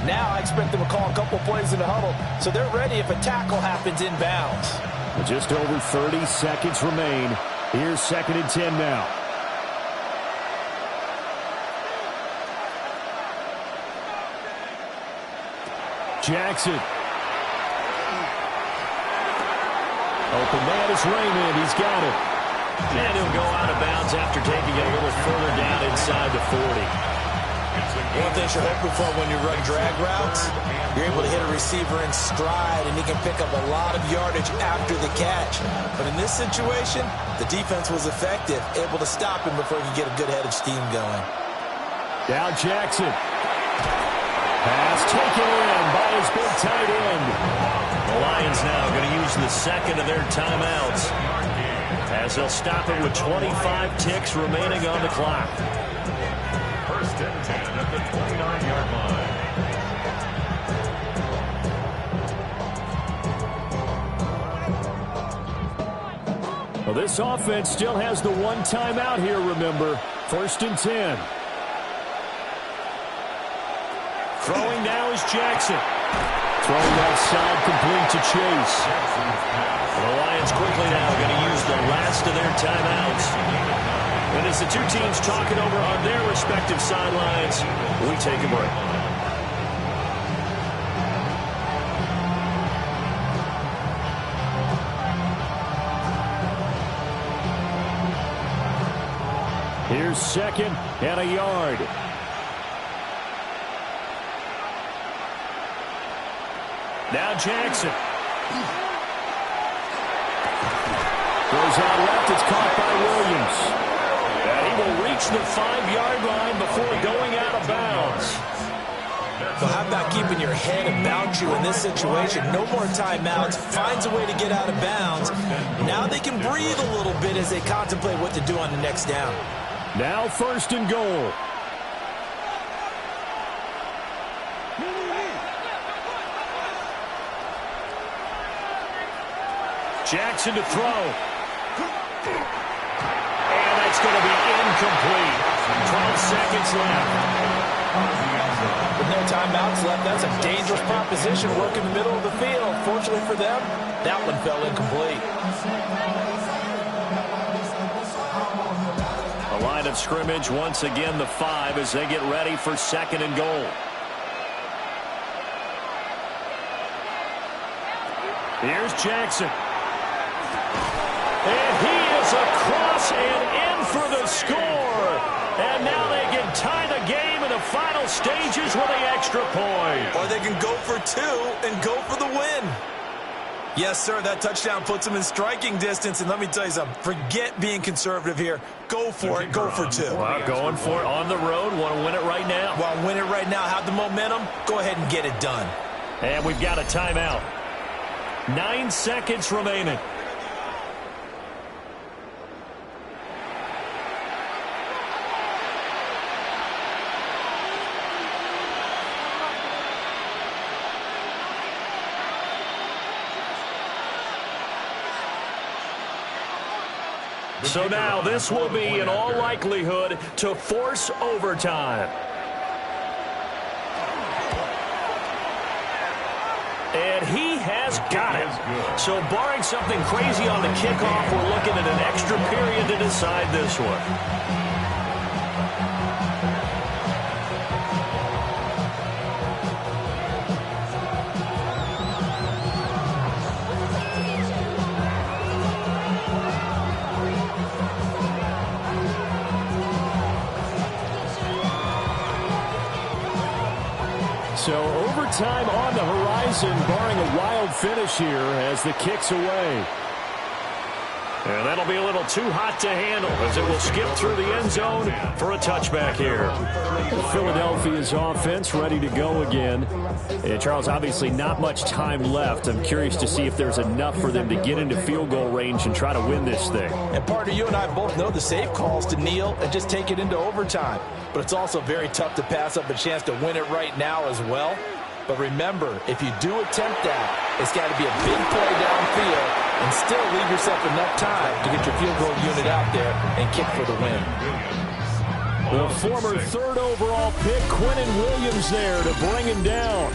Now I expect them to call a couple plays in the huddle so they're ready if a tackle happens inbounds. Just over 30 seconds remain. Here's 2nd and 10 now. Jackson. Open man is Raymond. He's got it. And he'll go out of bounds after taking it a little further down inside the 40. One thing you're hoping for when you run drag routes, you're able to hit a receiver in stride, and he can pick up a lot of yardage after the catch. But in this situation, the defense was effective, able to stop him before he could get a good head of steam going. Down Jackson. Pass taken in by his big tight end. The Lions now going to use the second of their timeouts as they'll stop it with 25 ticks remaining on the clock. 1st and 10 at the 29-yard line. Well, this offense still has the one timeout here, remember. 1st and 10. Throwing now is Jackson. Throwing outside, complete to Chase. The Lions quickly now going to use the last of their timeouts. And as the two teams talk it over on their respective sidelines, we take a break. Here's 2nd and a yard. Now Jackson. Goes out left. It's caught by Williams. And he will reach the 5-yard line before going out of bounds. So how about keeping your head about you in this situation? No more timeouts. Finds a way to get out of bounds. Now they can breathe a little bit as they contemplate what to do on the next down. Now 1st and goal. Jackson to throw. And that's going to be incomplete. 12 seconds left. With no timeouts left, that's a dangerous proposition. Work in the middle of the field. Fortunately for them, that one fell incomplete. The line of scrimmage, once again, the 5 as they get ready for 2nd and goal. Here's Jackson. And he is across and in for the score. And now they can tie the game in the final stages with the extra point. Or they can go for 2 and go for the win. Yes, sir, that touchdown puts them in striking distance. And let me tell you something, forget being conservative here. Go for it, go for 2. Well, going for it on the road, want to win it right now. Well, win it right now, have the momentum, go ahead and get it done. And we've got a timeout. 9 seconds remaining. So now this will be, in all likelihood, to force overtime. And he has got it. So barring something crazy on the kickoff, we're looking at an extra period to decide this one. So overtime on the horizon, barring a wild finish here as the kick's away. And that'll be a little too hot to handle as it will skip through the end zone for a touchback here. Philadelphia's offense ready to go again. And Charles, obviously not much time left. I'm curious to see if there's enough for them to get into field goal range and try to win this thing. And partner, you and I both know the safe calls to kneel and just take it into overtime. But it's also very tough to pass up a chance to win it right now as well. But remember, if you do attempt that, it's got to be a big play downfield and still leave yourself enough time to get your field goal unit out there and kick for the win. The former third overall pick, Quinnen Williams, there to bring him down.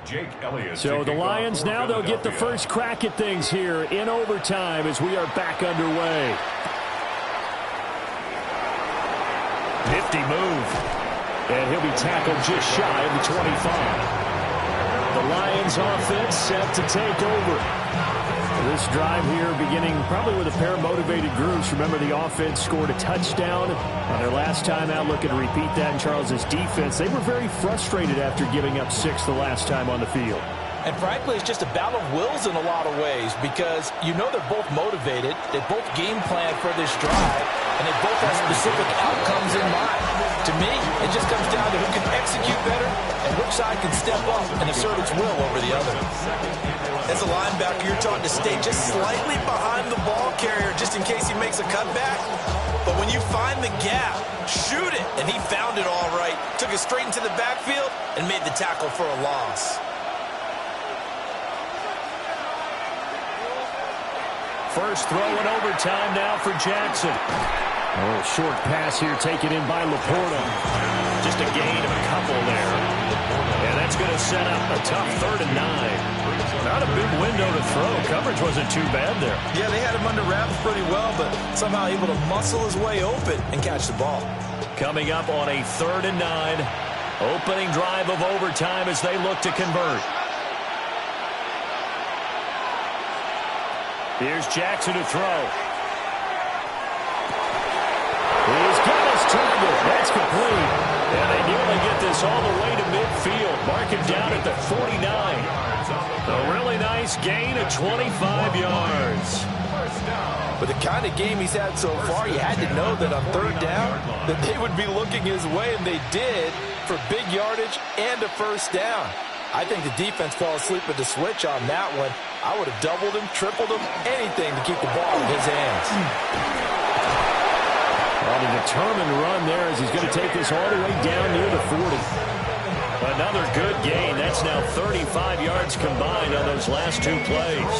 Jake Elliott. So the Lions now, they'll get the first crack at things here in overtime as we are back underway. Nifty move. And he'll be tackled just shy of the 25. The Lions offense set to take over. This drive here beginning probably with a pair of motivated groups. Remember, the offense scored a touchdown on their last time out. Looking to repeat that in Charles's defense. They were very frustrated after giving up 6 the last time on the field. And frankly, it's just a battle of wills in a lot of ways because you know they're both motivated. They both game plan for this drive, and they both have specific outcomes in mind. To me, it just comes down to who can execute better and which side can step up and assert its will over the other. As a linebacker, you're taught to stay just slightly behind the ball carrier just in case he makes a cutback. But when you find the gap, shoot it. And he found it all right. Took it straight into the backfield and made the tackle for a loss. First throw in overtime now for Jackson. Oh, short pass here taken in by Laporta. Just a gain of a couple there. And that's going to set up a tough 3rd and 9. Not a big window to throw. Coverage wasn't too bad there. Yeah, they had him under wraps pretty well, but somehow able to muscle his way open and catch the ball. Coming up on a 3rd and 9. Opening drive of overtime as they look to convert. Here's Jackson to throw. He's got his target. That's complete. And they nearly get this all the way to midfield. Mark him down at the 49. A really nice gain of 25 yards. With the kind of game he's had so far, you had to know that on 3rd down that they would be looking his way, and they did, for big yardage and a first down. I think the defense fell asleep at the switch on that one. I would have doubled him, tripled him, anything to keep the ball in his hands. On a determined run there as he's going to take this all the way down near the 40. Another good gain. That's now 35 yards combined on those last 2 plays.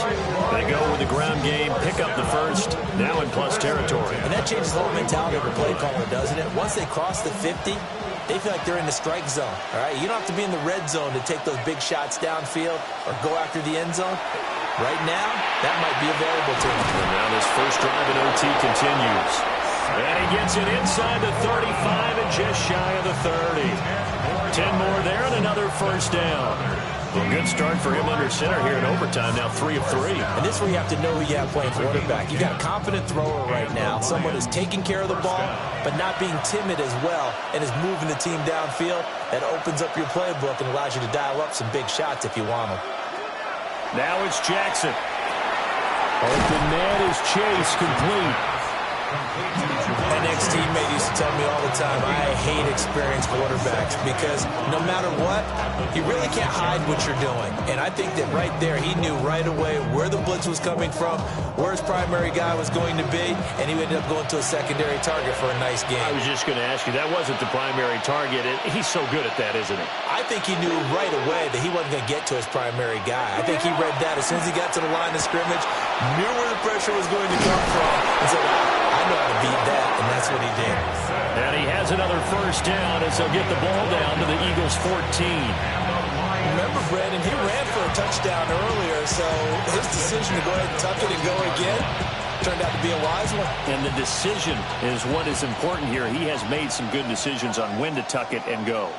They go with the ground game, pick up the first, now in plus territory. And that changes the whole mentality of a play caller, doesn't it? Once they cross the 50, they feel like they're in the strike zone. All right, you don't have to be in the red zone to take those big shots downfield or go after the end zone. Right now, that might be available to him. And now this first drive in OT continues. And he gets it inside the 35 and just shy of the 30. 10 more there and another first down. Well, good start for him under center here in overtime. Now 3 of 3. And this is where you have to know who you have playing quarterback. You got a confident thrower right now, someone who's taking care of the ball, but not being timid as well, and is moving the team downfield. That opens up your playbook and allows you to dial up some big shots if you want them. Now it's Jackson. Open man is Chase, complete. My next teammate used to tell me all the time, I hate experienced quarterbacks because no matter what, you really can't hide what you're doing. And I think that right there, he knew right away where the blitz was coming from, where his primary guy was going to be, and he ended up going to a secondary target for a nice game. I was just going to ask you, that wasn't the primary target. He's so good at that, isn't he? I think he knew right away that he wasn't going to get to his primary guy. I think he read that as soon as he got to the line of scrimmage, knew where the pressure was going to come from, and said, I know how to beat that, and that's what he did. And he has another first down as they'll get the ball down to the Eagles' 14. Remember, Brandon, he ran for a touchdown earlier, so his decision to go ahead and tuck it and go again turned out to be a wise one. And the decision is what is important here. He has made some good decisions on when to tuck it and go.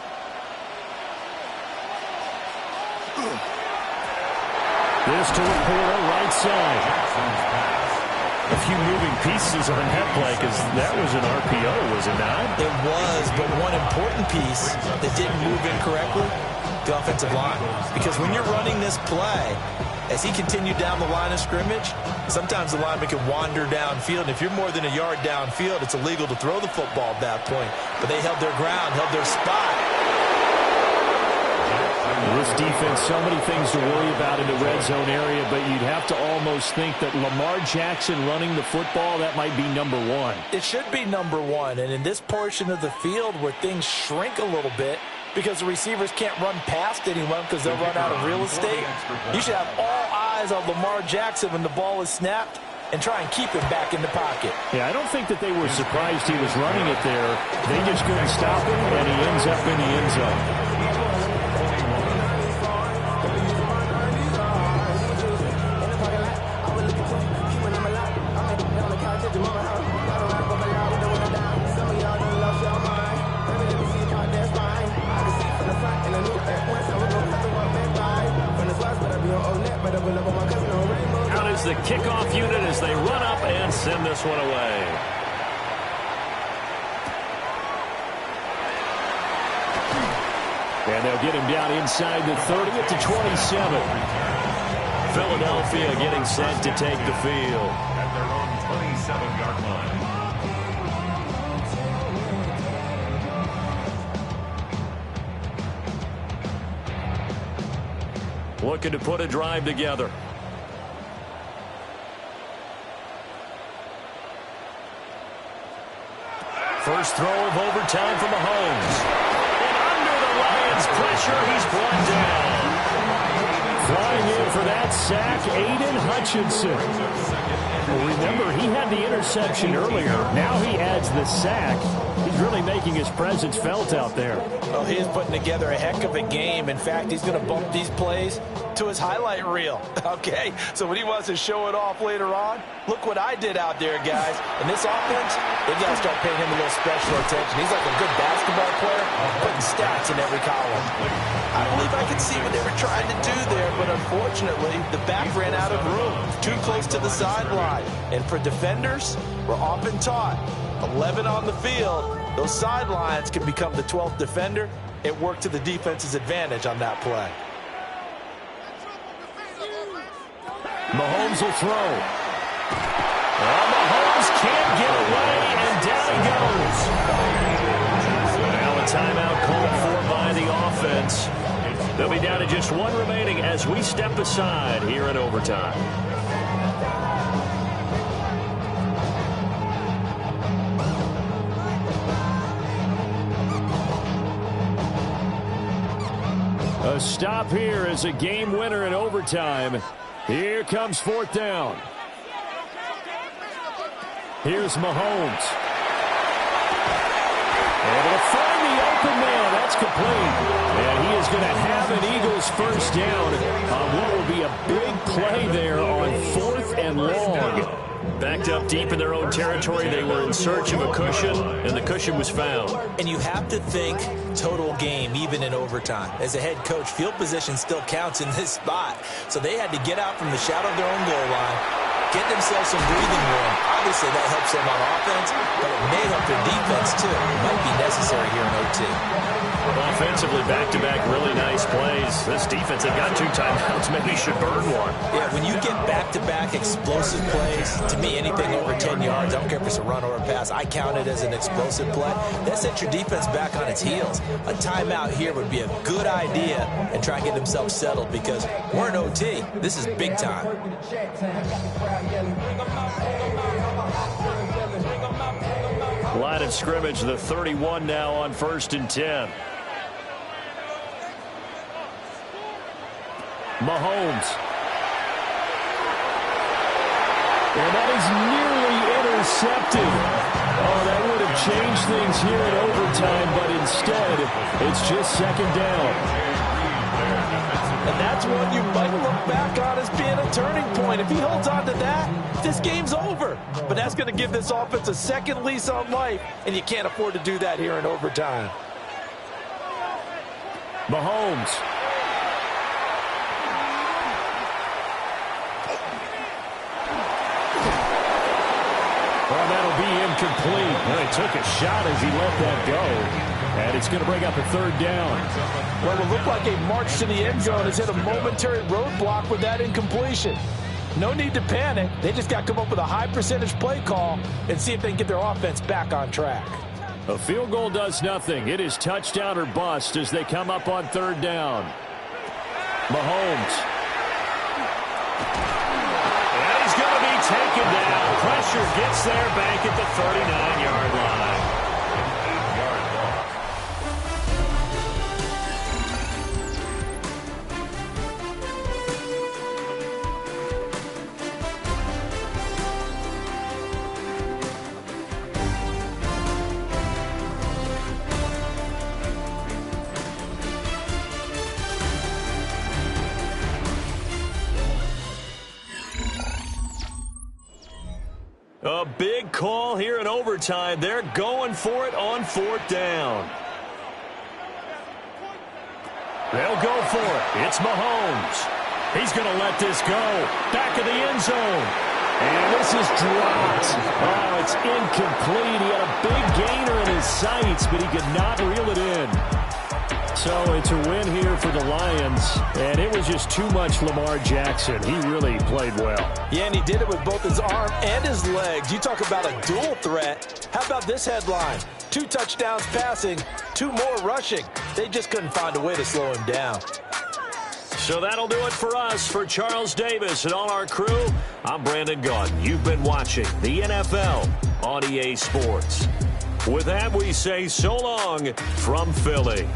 This to Laporta, right side. A few moving pieces on that play because that was an RPO, was it not? It was, but one important piece that didn't move incorrectly, the offensive line. Because when you're running this play, as he continued down the line of scrimmage, sometimes the lineman can wander downfield. And if you're more than a yard downfield, it's illegal to throw the football at that point. But they held their ground, held their spot. This defense, so many things to worry about in the red zone area, but you'd have to almost think that Lamar Jackson running the football, that might be number one. It should be number one, and in this portion of the field where things shrink a little bit because the receivers can't run past anyone because they'll run out of real estate, you should have all eyes on Lamar Jackson when the ball is snapped and try and keep him back in the pocket. Yeah, I don't think that they were surprised he was running it there. They just couldn't stop him, and he ends up in the end zone. Out is the kickoff unit as they run up and send this one away. And they'll get him down inside the 30 at the 27. Philadelphia getting set to take the field. At their own 27-yard line. Looking to put a drive together. First throw of overtime for Mahomes. And under the Lions' pressure, he's brought down. Flying in for that sack, Aiden Hutchinson. Well, remember, he had the interception earlier. Now he adds the sack. He's really making his presence felt out there. Well, he is putting together a heck of a game. In fact, he's going to bump these plays to his highlight reel. Okay, so when he wants to show it off later on, look what I did out there, guys. And this offense, they've got to start paying him a little special attention. He's like a good basketball player, putting stats in every column. I believe I could see what they were trying to do there, but unfortunately, the back ran out of room, too close to the sideline. And for defenders, we're often taught, 11 on the field, those sidelines can become the 12th defender. It worked to the defense's advantage on that play. Mahomes will throw. Well, Mahomes can't get away, and down he goes. Now a timeout called for by the offense. They'll be down to just one remaining as we step aside here in overtime. A stop here is a game winner in overtime. Here comes fourth down. Here's Mahomes. Able to find the open man. That's complete. And he is going to have an Eagles first down on what will be a big play there on 4th and long. Backed up deep in their own territory. They were in search of a cushion, and the cushion was found. And you have to think total game, even in overtime. As a head coach, field position still counts in this spot. So they had to get out from the shadow of their own goal line, get themselves some breathing room. Obviously, that helps them on offense, but it may help their defense, too. It might be necessary here in OT. Offensively, back-to-back really nice plays. This defense, they've got 2 timeouts. Maybe should burn one. Yeah, when you get back-to-back explosive plays, to me, anything over 10 yards, I don't care if it's a run or a pass, I count it as an explosive play. That sets your defense back on its heels. A timeout here would be a good idea and try and get themselves settled because we're in OT. This is big time. Line of scrimmage, the 31 now on 1st and 10. Mahomes. And that is nearly intercepted. Oh, that would have changed things here in overtime, but instead, it's just 2nd down. And that's one you might look back on as being a turning point. If he holds on to that, this game's over. But that's going to give this offense a second lease on life, and you can't afford to do that here in overtime. Mahomes. Well, that'll be incomplete. Well, he took a shot as he let that go. And it's going to bring up a 3rd down. Well, it looked like a march to the end zone has hit a momentary roadblock with that incompletion. No need to panic. They just got to come up with a high percentage play call and see if they can get their offense back on track. A field goal does nothing. It is touchdown or bust as they come up on 3rd down. Mahomes. And he's going to be taken down. Pressure gets there back at the 39-yard line. A big call here in overtime. They're going for it on 4th down. They'll go for it. It's Mahomes. He's going to let this go. Back of the end zone. And this is dropped. Oh, it's incomplete. He had a big gainer in his sights, but he could not reel it in. So it's a win here for the Lions, and it was just too much Lamar Jackson. He really played well. Yeah, and he did it with both his arm and his legs. You talk about a dual threat. How about this headline? 2 touchdowns passing, 2 more rushing. They just couldn't find a way to slow him down. So that'll do it for us. For Charles Davis and all our crew, I'm Brandon Gaudin. You've been watching the NFL on EA Sports. With that, we say so long from Philly.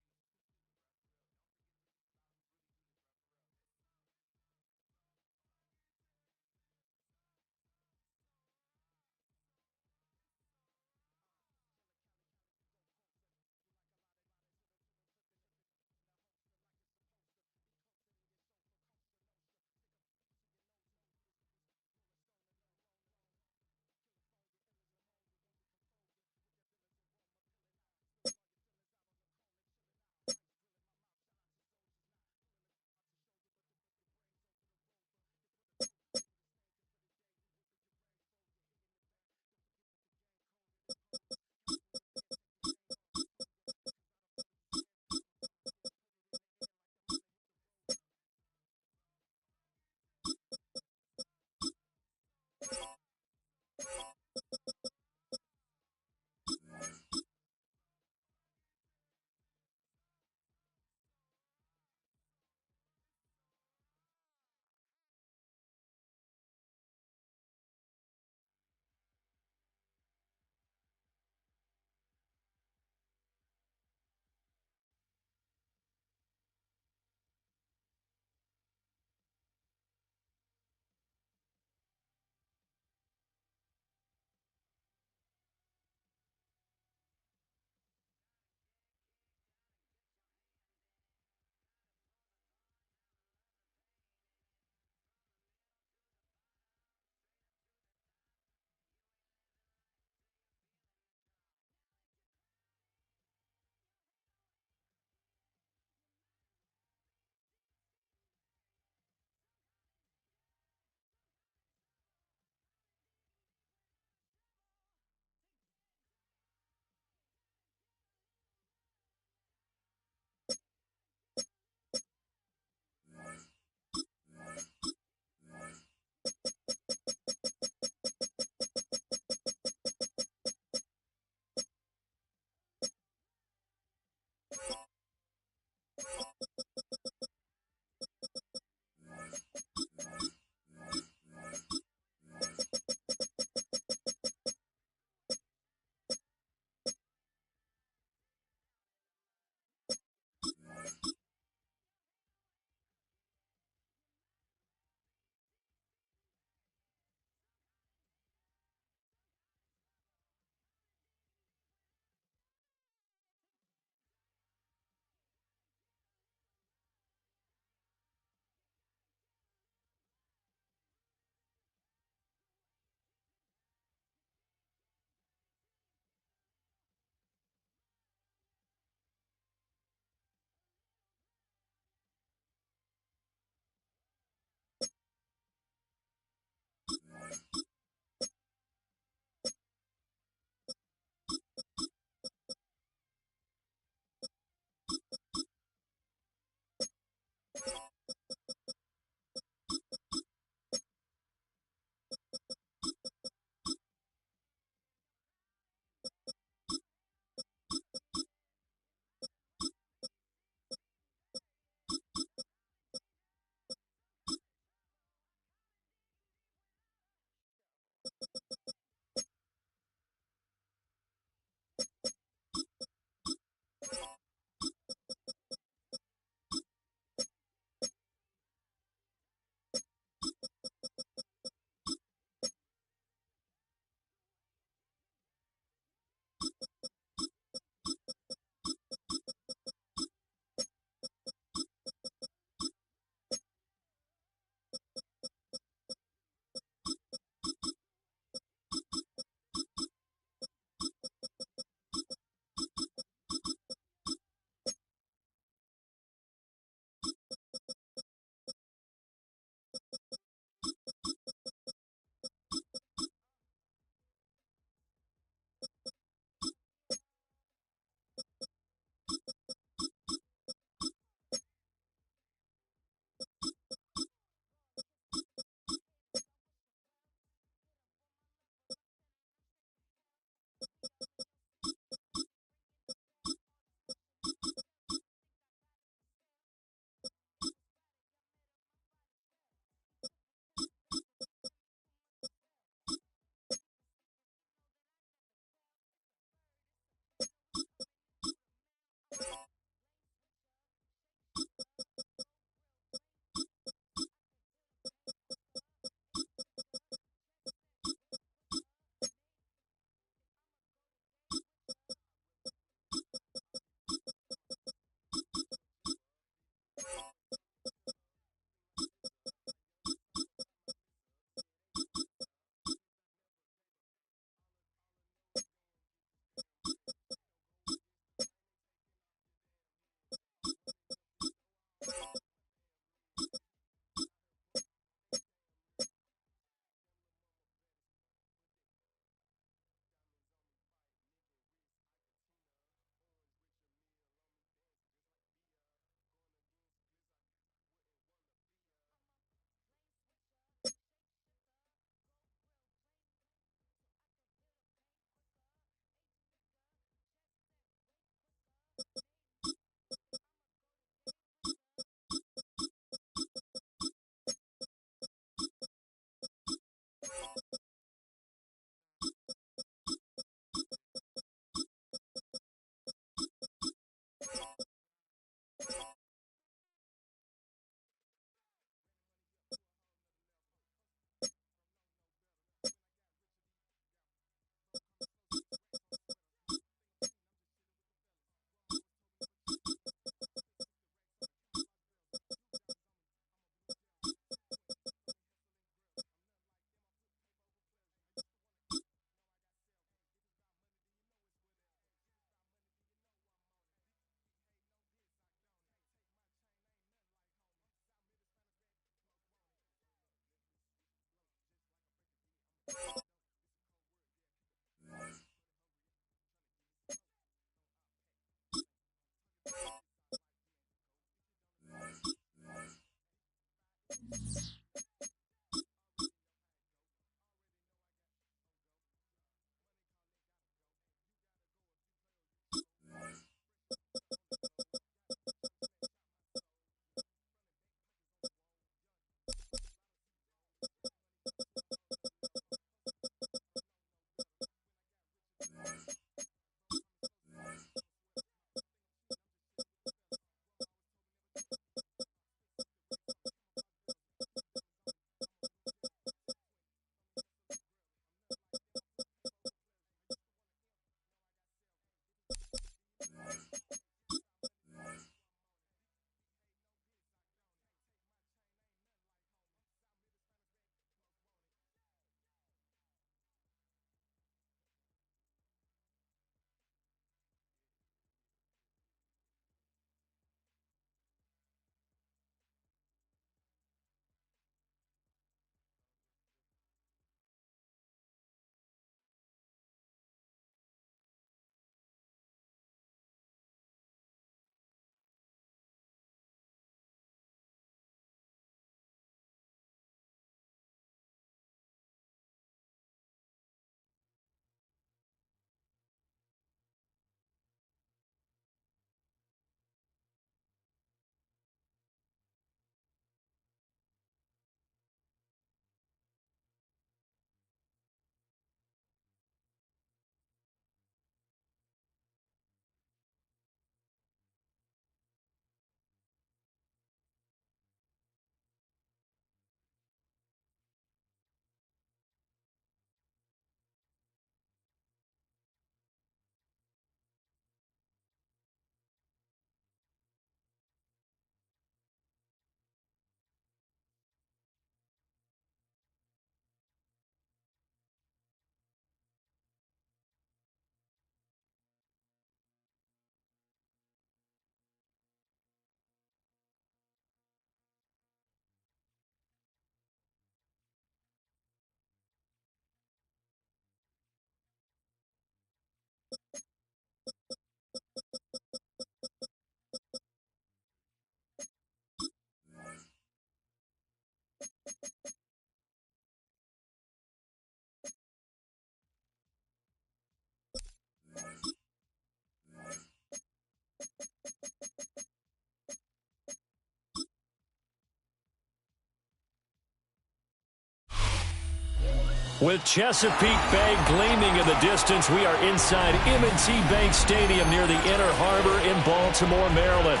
With Chesapeake Bay gleaming in the distance, we are inside M&T Bank Stadium near the Inner Harbor in Baltimore, Maryland.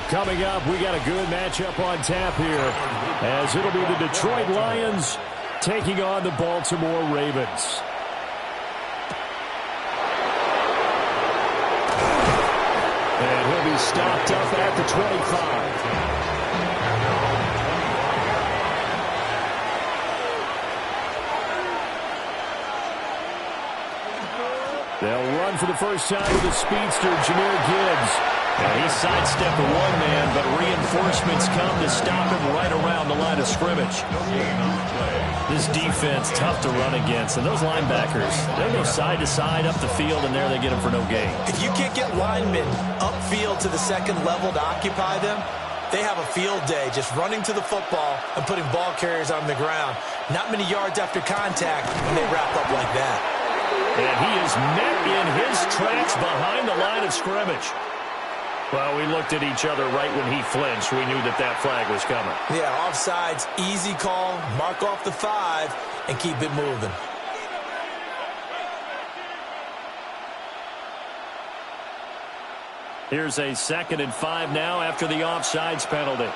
Coming up, we got a good matchup on tap here, as it'll be the Detroit Lions taking on the Baltimore Ravens. And he'll be stopped up at the 25. They'll run for the first time with the speedster, Jahmyr Gibbs. And he sidestepped a one-man, but reinforcements come to stop him right around the line of scrimmage. This defense, tough to run against. And those linebackers, they go side to side up the field, and there they get them for no gain. If you can't get linemen upfield to the second level to occupy them, they have a field day just running to the football and putting ball carriers on the ground. Not many yards after contact when they wrap up like that. And he is met in his tracks behind the line of scrimmage. Well, we looked at each other right when he flinched. We knew that that flag was coming. Yeah, offsides, easy call, mark off the 5, and keep it moving. Here's a 2nd and 5 now after the offsides penalty.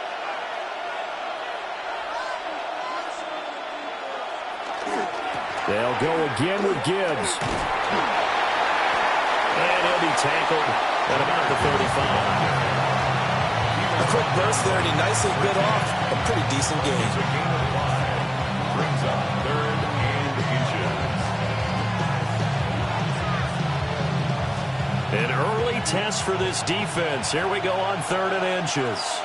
They'll go again with Gibbs. And he'll be tackled at about the 35. A quick burst there, and he nicely bit off a pretty decent game. Brings up 3rd and inches. An early test for this defense. Here we go on 3rd and inches.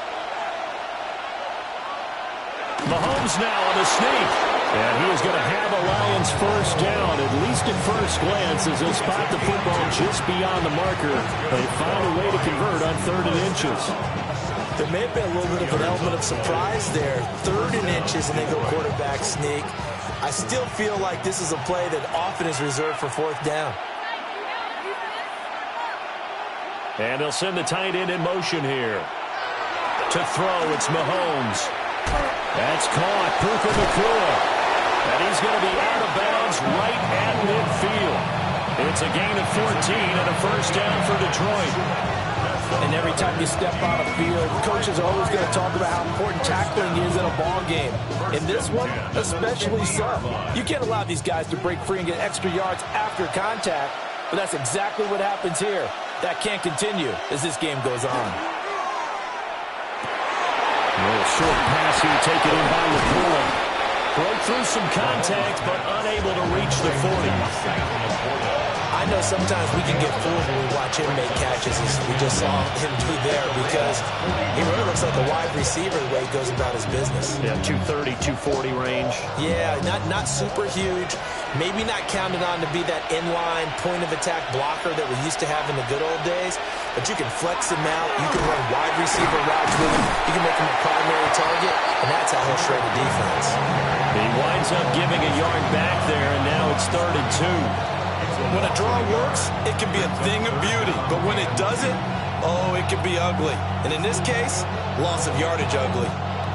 Mahomes now on the sneak. And he is going to have a Lions first down, at least at first glance, as they'll spot the football just beyond the marker. They find a way to convert on 3rd and inches. There may have been a little bit of an element of surprise there. 3rd and inches, and they go quarterback sneak. I still feel like this is a play that often is reserved for 4th down. And they'll send the tight end in motion here. To throw, it's Mahomes. That's caught. Puka Nacua. And he's going to be out of bounds right at midfield. It's a gain of 14 and a first down for Detroit. And every time you step on a field, coaches are always going to talk about how important tackling is in a ball game. In this one, especially so. You can't allow these guys to break free and get extra yards after contact, but that's exactly what happens here. That can't continue as this game goes on. A little short pass here, taken in by Nacua. Broke through some contact, but unable to reach the 40. I know sometimes we can get fooled when we watch him make catches, as we just saw him do there, because he really looks like a wide receiver the way he goes about his business. Yeah, 230, 240 range. Yeah, not super huge. Maybe not counted on to be that inline point-of-attack blocker that we used to have in the good old days, but you can flex him out. You can run wide receiver routes with him. You can make him a primary target, and that's how he'll shred the defense. He winds up giving a yard back there, and now it's 3rd and 2. When a draw works, it can be a thing of beauty, but when it doesn't, oh, it can be ugly. And in this case, loss of yardage ugly.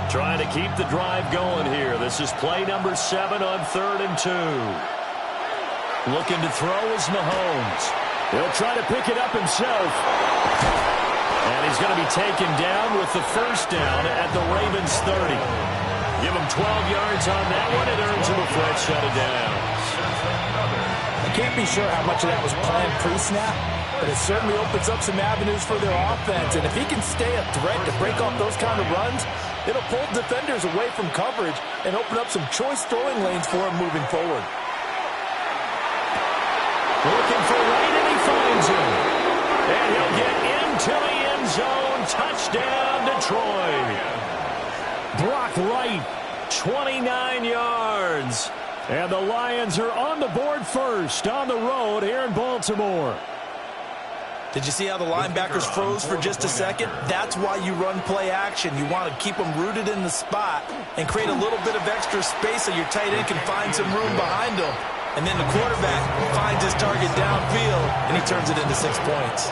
Trying to keep the drive going here. This is play number 7 on 3rd and 2. Looking to throw is Mahomes. He'll try to pick it up himself. And he's going to be taken down with the first down at the Ravens 30. Give him 12 yards on that one. It earns him a flat shut of downs. I can't be sure how much of that was planned pre-snap, but it certainly opens up some avenues for their offense. And if he can stay a threat to break off those kind of runs, it'll pull defenders away from coverage and open up some choice throwing lanes for him moving forward. Looking for Wright, and he finds him. And he'll get into the end zone. Touchdown, Detroit. Brock Wright, 29 yards. And the Lions are on the board first on the road here in Baltimore. Did you see how the linebackers froze for just a second? That's why you run play action. You want to keep them rooted in the spot and create a little bit of extra space so your tight end can find some room behind him. And then the quarterback finds his target downfield, and he turns it into 6 points.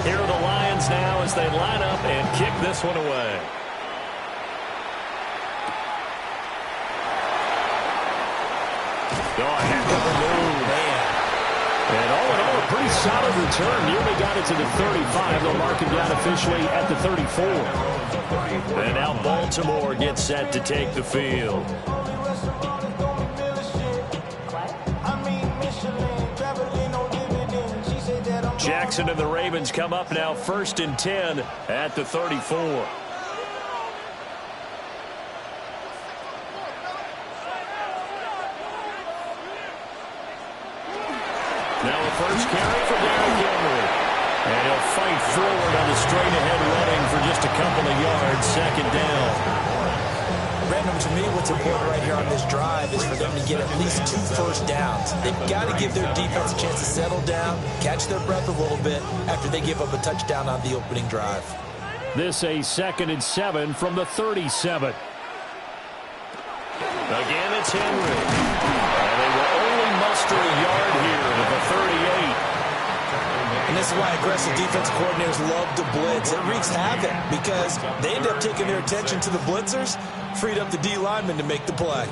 Here are the Lions now as they line up and kick this one away. And all in all, a pretty solid return. Nearly got it to the 35. They'll mark him down officially at the 34. And now Baltimore gets set to take the field. Jackson and the Ravens come up now 1st and 10 at the 34. Now a first carry for Derrick Henry. And he'll fight forward on the straight-ahead running for just a couple of yards, 2nd down. Brandon, to me, what's important right here on this drive is for them to get at least 2 first downs. They've got to give their defense a chance to settle down, catch their breath a little bit after they give up a touchdown on the opening drive. This a 2nd and 7 from the 37. Again, it's Henry. And they will only muster a yard here at the 38. And this is why aggressive defense coordinators love to blitz. It wreaks havoc because they end up taking their attention to the blitzers, freed up the D lineman to make the play.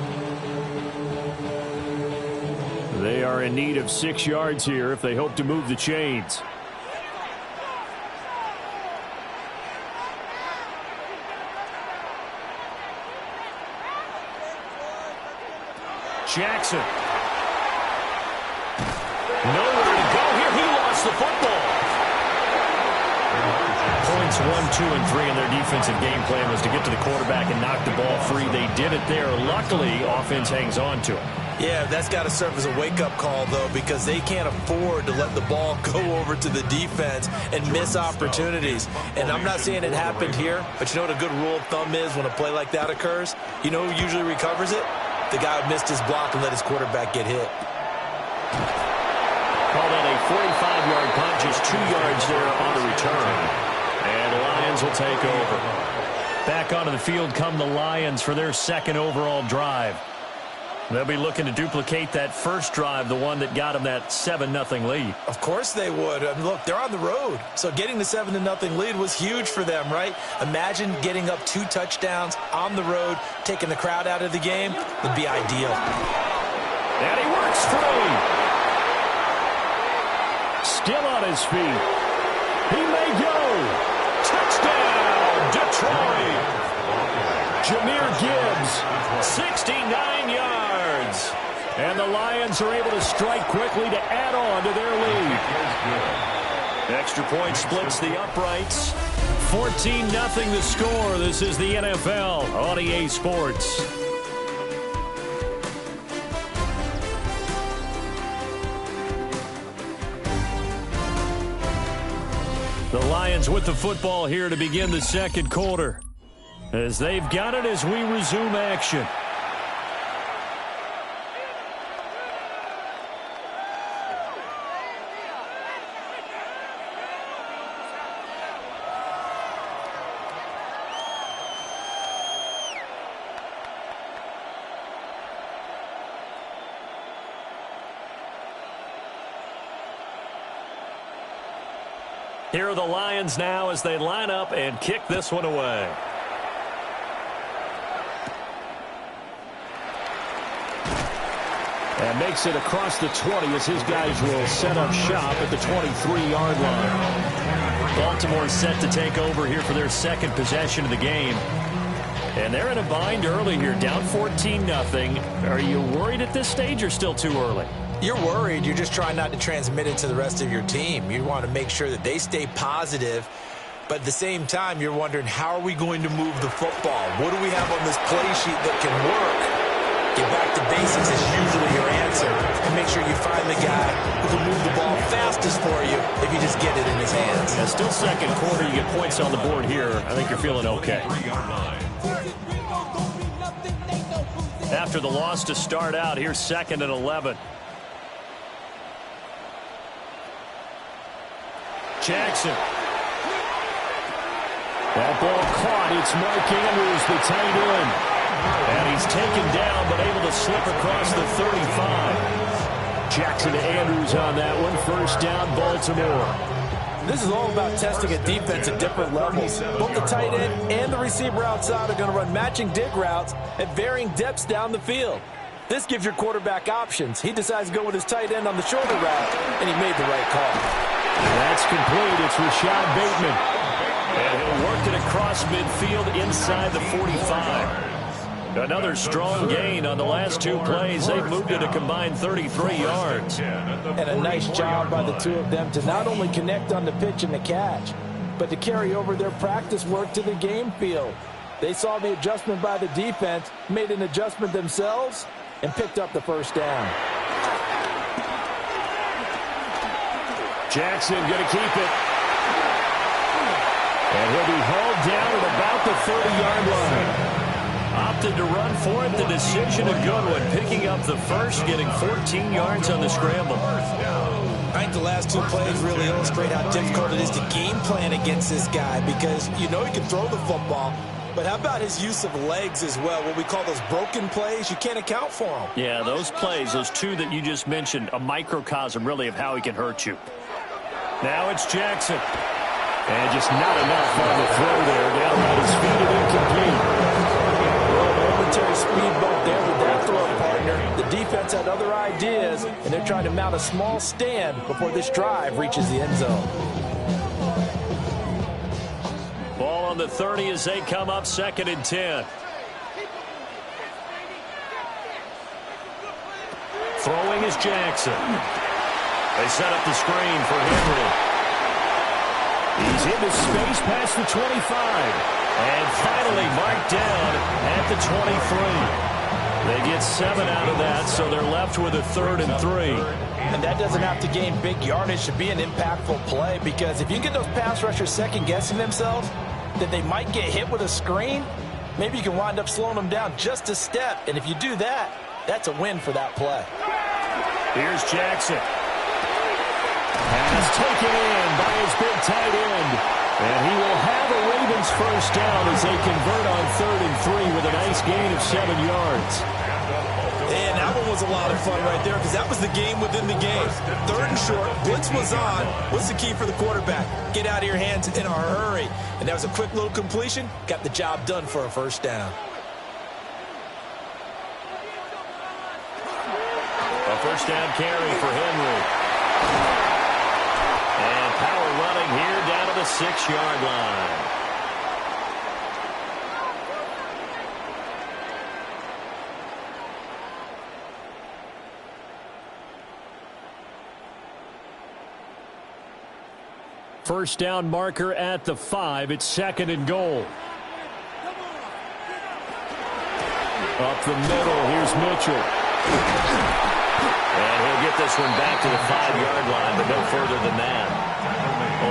They are in need of 6 yards here if they hope to move the chains. Jackson. Nowhere to go here. He lost the football. Points 1, 2, and 3 in their defensive game plan was to get to the quarterback and knock the ball free. They did it there. Luckily, offense hangs on to it. Yeah, that's got to serve as a wake-up call, though, because they can't afford to let the ball go over to the defense and miss opportunities. And I'm not saying it happened here, but you know what a good rule of thumb is when a play like that occurs? You know who usually recovers it? The guy who missed his block and let his quarterback get hit. Called out a 45-yard punt, just 2 yards there on the return. And the Lions will take over. Back onto the field come the Lions for their 2nd overall drive. They'll be looking to duplicate that first drive, the one that got them that 7-0 lead. Of course they would. I mean, look, they're on the road. So getting the 7-0 lead was huge for them, right? Imagine getting up 2 touchdowns on the road, taking the crowd out of the game. Would be ideal. And he works free. Still on his feet. He may go. Touchdown, Detroit. Jahmyr Gibbs, 69 yards. And the Lions are able to strike quickly to add on to their lead. Extra point splits the uprights. 14-0 the score. This is the NFL on EA Sports. The Lions with the football here to begin the 2nd quarter. As they've got it as we resume action. Here are the Lions now as they line up and kick this one away. And makes it across the 20 as his guys will set up shop at the 23-yard line. Baltimore set to take over here for their 2nd possession of the game. And they're in a bind early here, down 14-0. Are you worried at this stage or still too early? You're worried. You're just trying not to transmit it to the rest of your team. You want to make sure that they stay positive But at the same time, you're wondering, how are we going to move the football? What do we have on this play sheet that can work? Get back to basics is usually your answer. And make sure you find the guy who can move the ball fastest for you if you just get it in his hands. Yeah, still second quarter. You get points on the board here. I think you're feeling okay. After the loss to start out, here's 2nd and 11. Jackson. That ball caught. It's Mark Andrews, the tight end. And he's taken down, but able to slip across the 35. Jackson to Andrews on that one. First down, Baltimore. This is all about testing a defense at different levels. Both the tight end and the receiver outside are going to run matching dig routes at varying depths down the field. This gives your quarterback options. He decides to go with his tight end on the shorter route, and he made the right call. That's complete. It's Rashad Bateman. And he'll work it across midfield inside the 45. Another strong gain on the last 2 plays. They've moved it a combined 33 yards. And a nice job by the two of them to not only connect on the pitch and the catch, but to carry over their practice work to the game field. They saw the adjustment by the defense, made an adjustment themselves, and picked up the first down. Jackson going to keep it. And he'll be hauled down at about the 30-yard line. Opted to run for it. The decision, a good one. Picking up the first, getting 14 yards on the scramble. I think the last 2 plays really illustrate how difficult it is to game plan against this guy, because you know he can throw the football, but how about his use of legs as well? What we call those broken plays, you can't account for them. Yeah, those plays, those 2 that you just mentioned, a microcosm really of how he can hurt you. Now it's Jackson. And just not enough on the throw there. Down at his feet and incomplete. Momentary speed bump there with that throw, partner. The defense had other ideas, and they're trying to mount a small stand before this drive reaches the end zone. Ball on the 30 as they come up 2nd and 10. Throwing is Jackson. They set up the screen for Henry. He's into space past the 25. And finally marked down at the 23. They get 7 out of that, so they're left with a 3rd and 3. And that doesn't have to gain big yardage to be an impactful play, because if you get those pass rushers second-guessing themselves that they might get hit with a screen, maybe you can wind up slowing them down just a step. And if you do that, that's a win for that play. Here's Jackson. Pass taken in by his big tight end. And he will have a Ravens first down as they convert on 3rd and 3 with a nice gain of 7 yards. And that one was a lot of fun right there, because that was the game within the game. 3rd and short, blitz was on. What's the key for the quarterback? Get out of your hands in a hurry. And that was a quick little completion. Got the job done for a first down. A first down carry for Henry. And power running here down to the 6-yard line. First down marker at the 5. It's 2nd and goal. Up the middle, here's Mitchell. And he'll get this one back to the 5-yard line, but no further than that.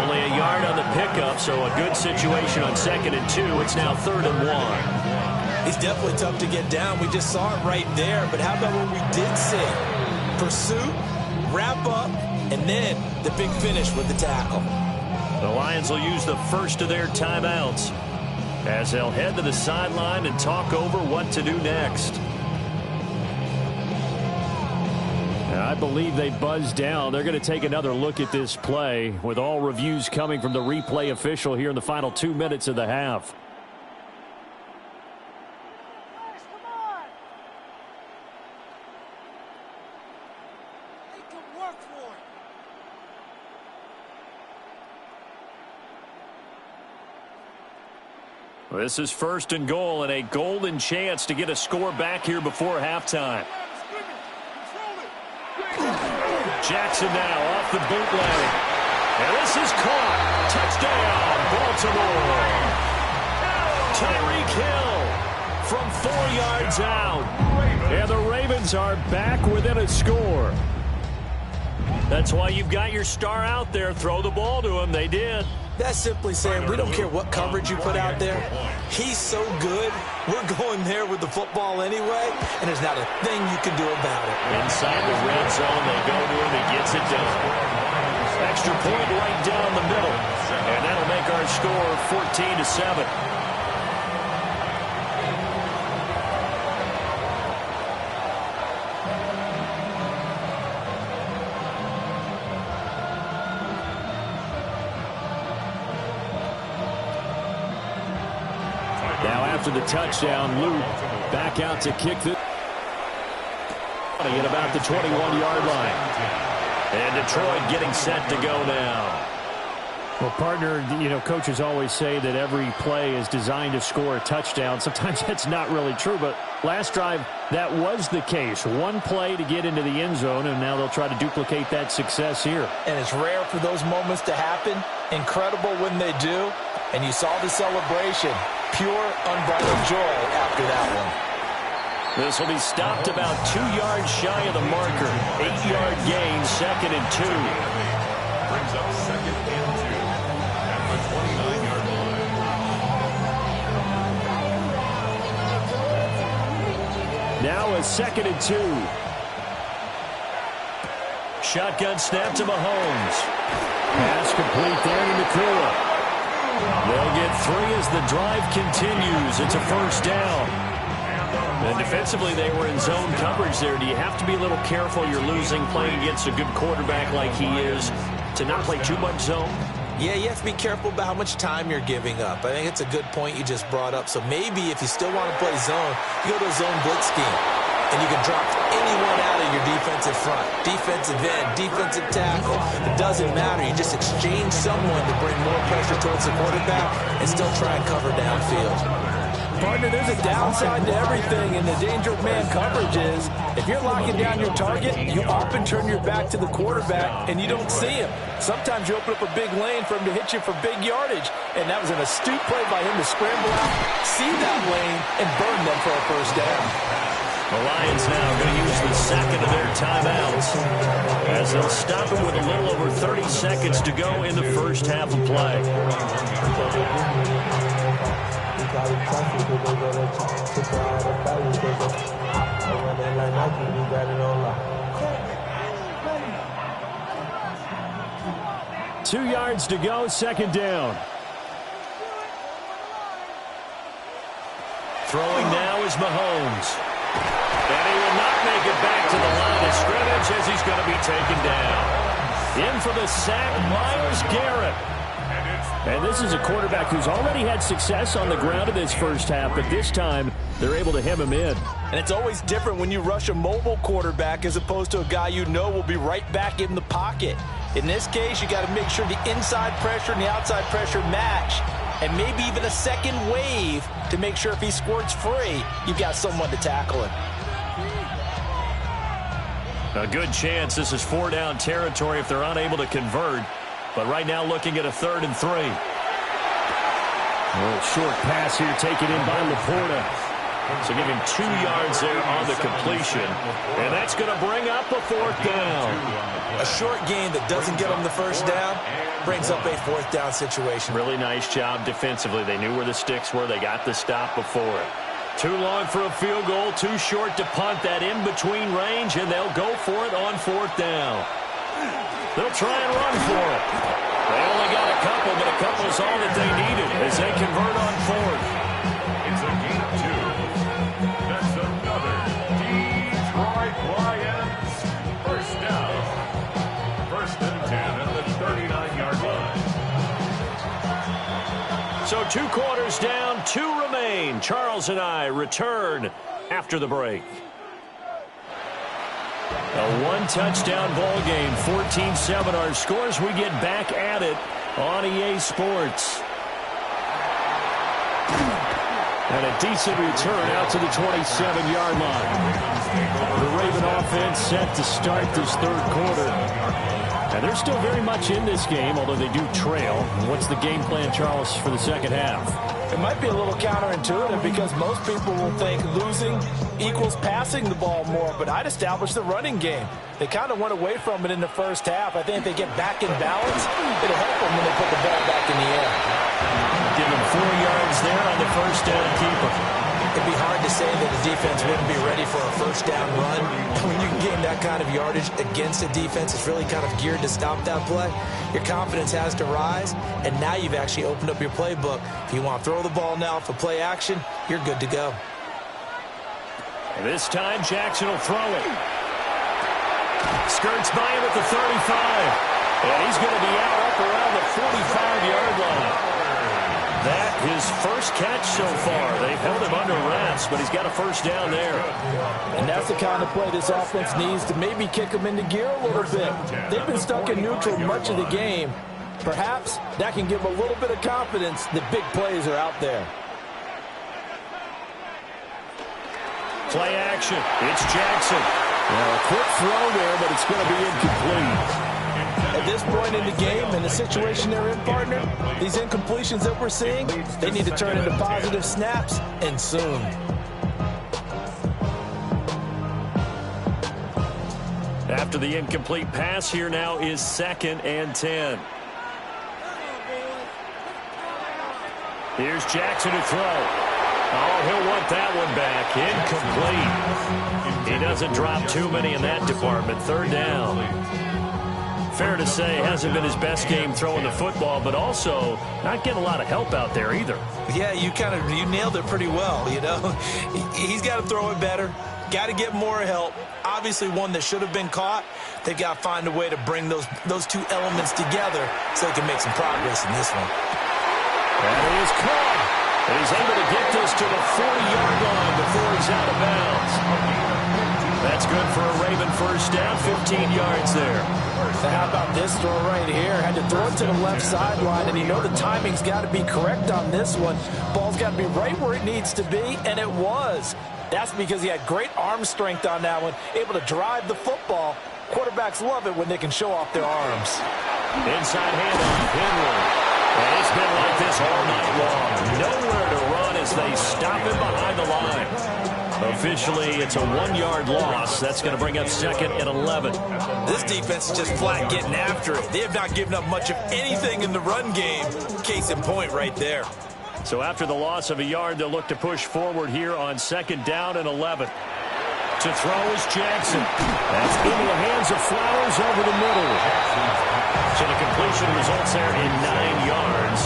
Only a yard on the pickup, so a good situation on 2nd and 2. It's now 3rd and 1. He's definitely tough to get down. We just saw it right there. But how about what we did see? Pursuit, wrap up, and then the big finish with the tackle. The Lions will use the first of their timeouts as they'll head to the sideline and talk over what to do next. I believe they buzzed down. They're going to take another look at this play, with all reviews coming from the replay official here in the final 2 minutes of the half. This is 1st and goal, and a golden chance to get a score back here before halftime. Jackson now off the bootleg. And this is caught. Touchdown, Baltimore. Tyreek Hill from 4 yards out. And the Ravens are back within a score. That's why you've got your star out there. Throw the ball to him. They did. That's simply saying we don't care what coverage you put out there. He's so good, we're going there with the football anyway, and there's not a thing you can do about it. Inside the red zone, they go to him. He gets it done. Extra point right down the middle. And that'll make our score 14-7. Now after the touchdown, Luke back out to kick this at about the 21-yard line. And Detroit getting set to go now. Well, partner, you know, coaches always say that every play is designed to score a touchdown. Sometimes that's not really true, but last drive, that was the case. One play to get into the end zone, and now they'll try to duplicate that success here. And it's rare for those moments to happen. Incredible when they do. And you saw the celebration. Pure, unbridled joy after that one. This will be stopped about 2 yards shy of the marker. 8-yard gain, 2nd and 2. Brings up 2nd and 2 at the 29-yard line. Now a 2nd and 2. Shotgun snap to Mahomes. Pass complete there to Nakua. They'll get 3 as the drive continues. It's a first down. And defensively, they were in zone coverage there. Do you have to be a little careful? You're losing playing against a good quarterback like he is to not play too much zone? Yeah, you have to be careful about how much time you're giving up. I think it's a good point you just brought up. So maybe if you still want to play zone, you go to a zone blitz scheme. And you can drop anyone out of your defensive front. Defensive end, defensive tackle. It doesn't matter. You just exchange someone to bring more pressure towards the quarterback and still try and cover downfield. Partner, there's a downside to everything, and the danger of man coverage is if you're locking down your target, you often turn your back to the quarterback, and you don't see him. Sometimes you open up a big lane for him to hit you for big yardage, and that was an astute play by him to scramble out, see that lane, and burn them for a first down. The Lions now going to use the second of their timeouts as they'll stop it with a little over 30 seconds to go in the first half of play. 2 yards to go, 2nd down. Throwing now is Mahomes. And he will not make it back to the line of scrimmage as he's going to be taken down. In for the sack, Myles Garrett. And this is a quarterback who's already had success on the ground in this first half, but this time they're able to hem him in. And it's always different when you rush a mobile quarterback as opposed to a guy you know will be right back in the pocket. In this case, you got to make sure the inside pressure and the outside pressure match. And maybe even a second wave to make sure if he squirts free, you've got someone to tackle him. A good chance this is 4-down territory if they're unable to convert. But right now looking at a 3rd and 3. A little short pass here taken in by Laporta. So give him 2 yards there on the completion. And that's going to bring up a 4th down. A short gain that doesn't get them the first down brings up a 4th down situation. Really nice job defensively. They knew where the sticks were. They got the stop before it. Too long for a field goal, too short to punt. That in-between range, and they'll go for it on 4th down. They'll try and run for it. They only got a couple, but a couple's all that they needed as they convert on 4th. It's a gain of 2. That's another Detroit Lions first down. 1st and 10 at the 39-yard line. So 2 quarters down, 2 remain. Charles and I return after the break. A 1-touchdown ball game, 14-7 our scores. We get back at it on EA Sports. And a decent return out to the 27-yard line. The Raven offense set to start this 3rd quarter. And they're still very much in this game, although they do trail. What's the game plan, Charles, for the second half? It might be a little counterintuitive because most people will think losing equals passing the ball more, but I'd establish the running game. They kind of went away from it in the first half. I think if they get back in balance, it'll help them when they put the ball back in the air. Give them 4 yards there on the first down keeper. It'd be hard to say that the defense wouldn't be ready for a first down run. When you can gain that kind of yardage against a defense that's really kind of geared to stop that play, your confidence has to rise, and now you've actually opened up your playbook. If you want to throw the ball now for play action, you're good to go. This time, Jackson will throw it. Skirts by him at the 35. And he's going to be out up around the 45-yard line. That his first catch so far. They've held him under wraps, but he's got a first down there. And that's the kind of play this offense needs to maybe kick them into gear a little bit. They've been stuck in neutral much of the game. Perhaps that can give them a little bit of confidence that big plays are out there. Play action. It's Jackson. Well, a quick throw there, but it's going to be incomplete. At this point in the game, and the situation they're in, partner, these incompletions that we're seeing, they need to turn into positive snaps, and soon. After the incomplete pass, here now is 2nd and 10. Here's Jackson to throw. Oh, he'll want that one back. Incomplete. He doesn't drop too many in that department. 3rd down. Fair to say, hasn't been his best game throwing the football, but also not getting a lot of help out there either. Yeah, you nailed it pretty well, you know. He's got to throw it better, got to get more help. Obviously one that should have been caught. They've got to find a way to bring those two elements together so they can make some progress in this one. And he is caught. And he's able to get this to the 40-yard line before he's out of bounds. That's good for a Raven first down, 15 yards there. So how about this throw right here? Had to throw it to the left sideline, and you know the timing's got to be correct on this one. Ball's got to be right where it needs to be, and it was. That's because he had great arm strength on that one, able to drive the football. Quarterbacks love it when they can show off their arms. Inside handoff, Henry. And it's been like this all night long. Nowhere to run as they stop him behind the line. Officially, it's a 1-yard loss. That's going to bring up 2nd and 11. This defense is just flat getting after it. They have not given up much of anything in the run game. Case in point right there. So after the loss of a yard, they'll look to push forward here on 2nd down and 11. To throw is Jackson. That's into the hands of Flowers over the middle. So the completion results there in 9 yards.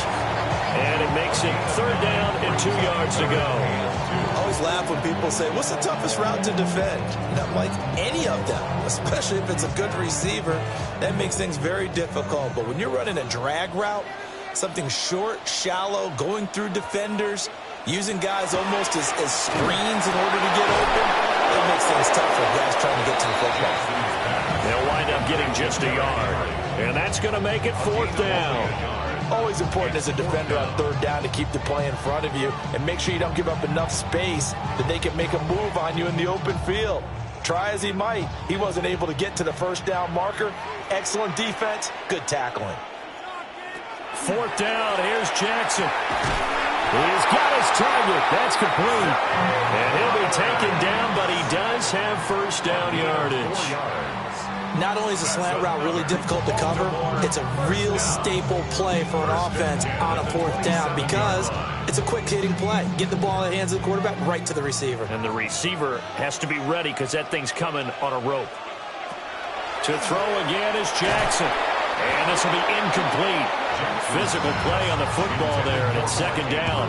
And it makes it 3rd down and 2 yards to go. I always laugh when people say, what's the toughest route to defend? And I'm like, any of them, especially if it's a good receiver. That makes things very difficult. But when you're running a drag route, something short, shallow, going through defenders, using guys almost as screens in order to get open, it makes things tough for guys trying to get to the football. They'll wind up getting just a yard. And that's going to make it 4th down. Always important as a defender on 3rd down to keep the play in front of you and make sure you don't give up enough space that they can make a move on you in the open field. Try as he might, he wasn't able to get to the first down marker. Excellent defense, good tackling. 4th down, here's Jackson. He's got his target. That's complete. And he'll be taken down, but he does have first down yardage. Not only is a slant route really difficult to cover, it's a real staple play for an offense on a 4th down because it's a quick-hitting play. Get the ball in the hands of the quarterback right to the receiver. And the receiver has to be ready because that thing's coming on a rope. To throw again is Jackson. And this will be incomplete. Physical play on the football there, and it's 2nd down.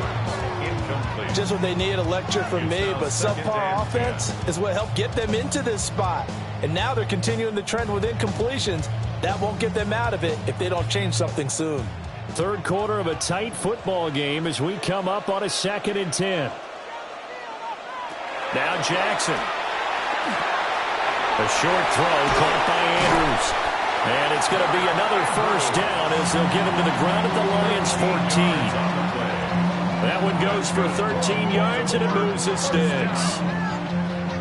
Just what they need, a lecture from me, but subpar offense is what helped get them into this spot. And now they're continuing the trend with incompletions. That won't get them out of it if they don't change something soon. 3rd quarter of a tight football game as we come up on a 2nd and 10. Now Jackson. A short throw caught by Andrews. And it's going to be another first down as they'll get him to the ground at the Lions 14. That one goes for 13 yards and it moves the sticks.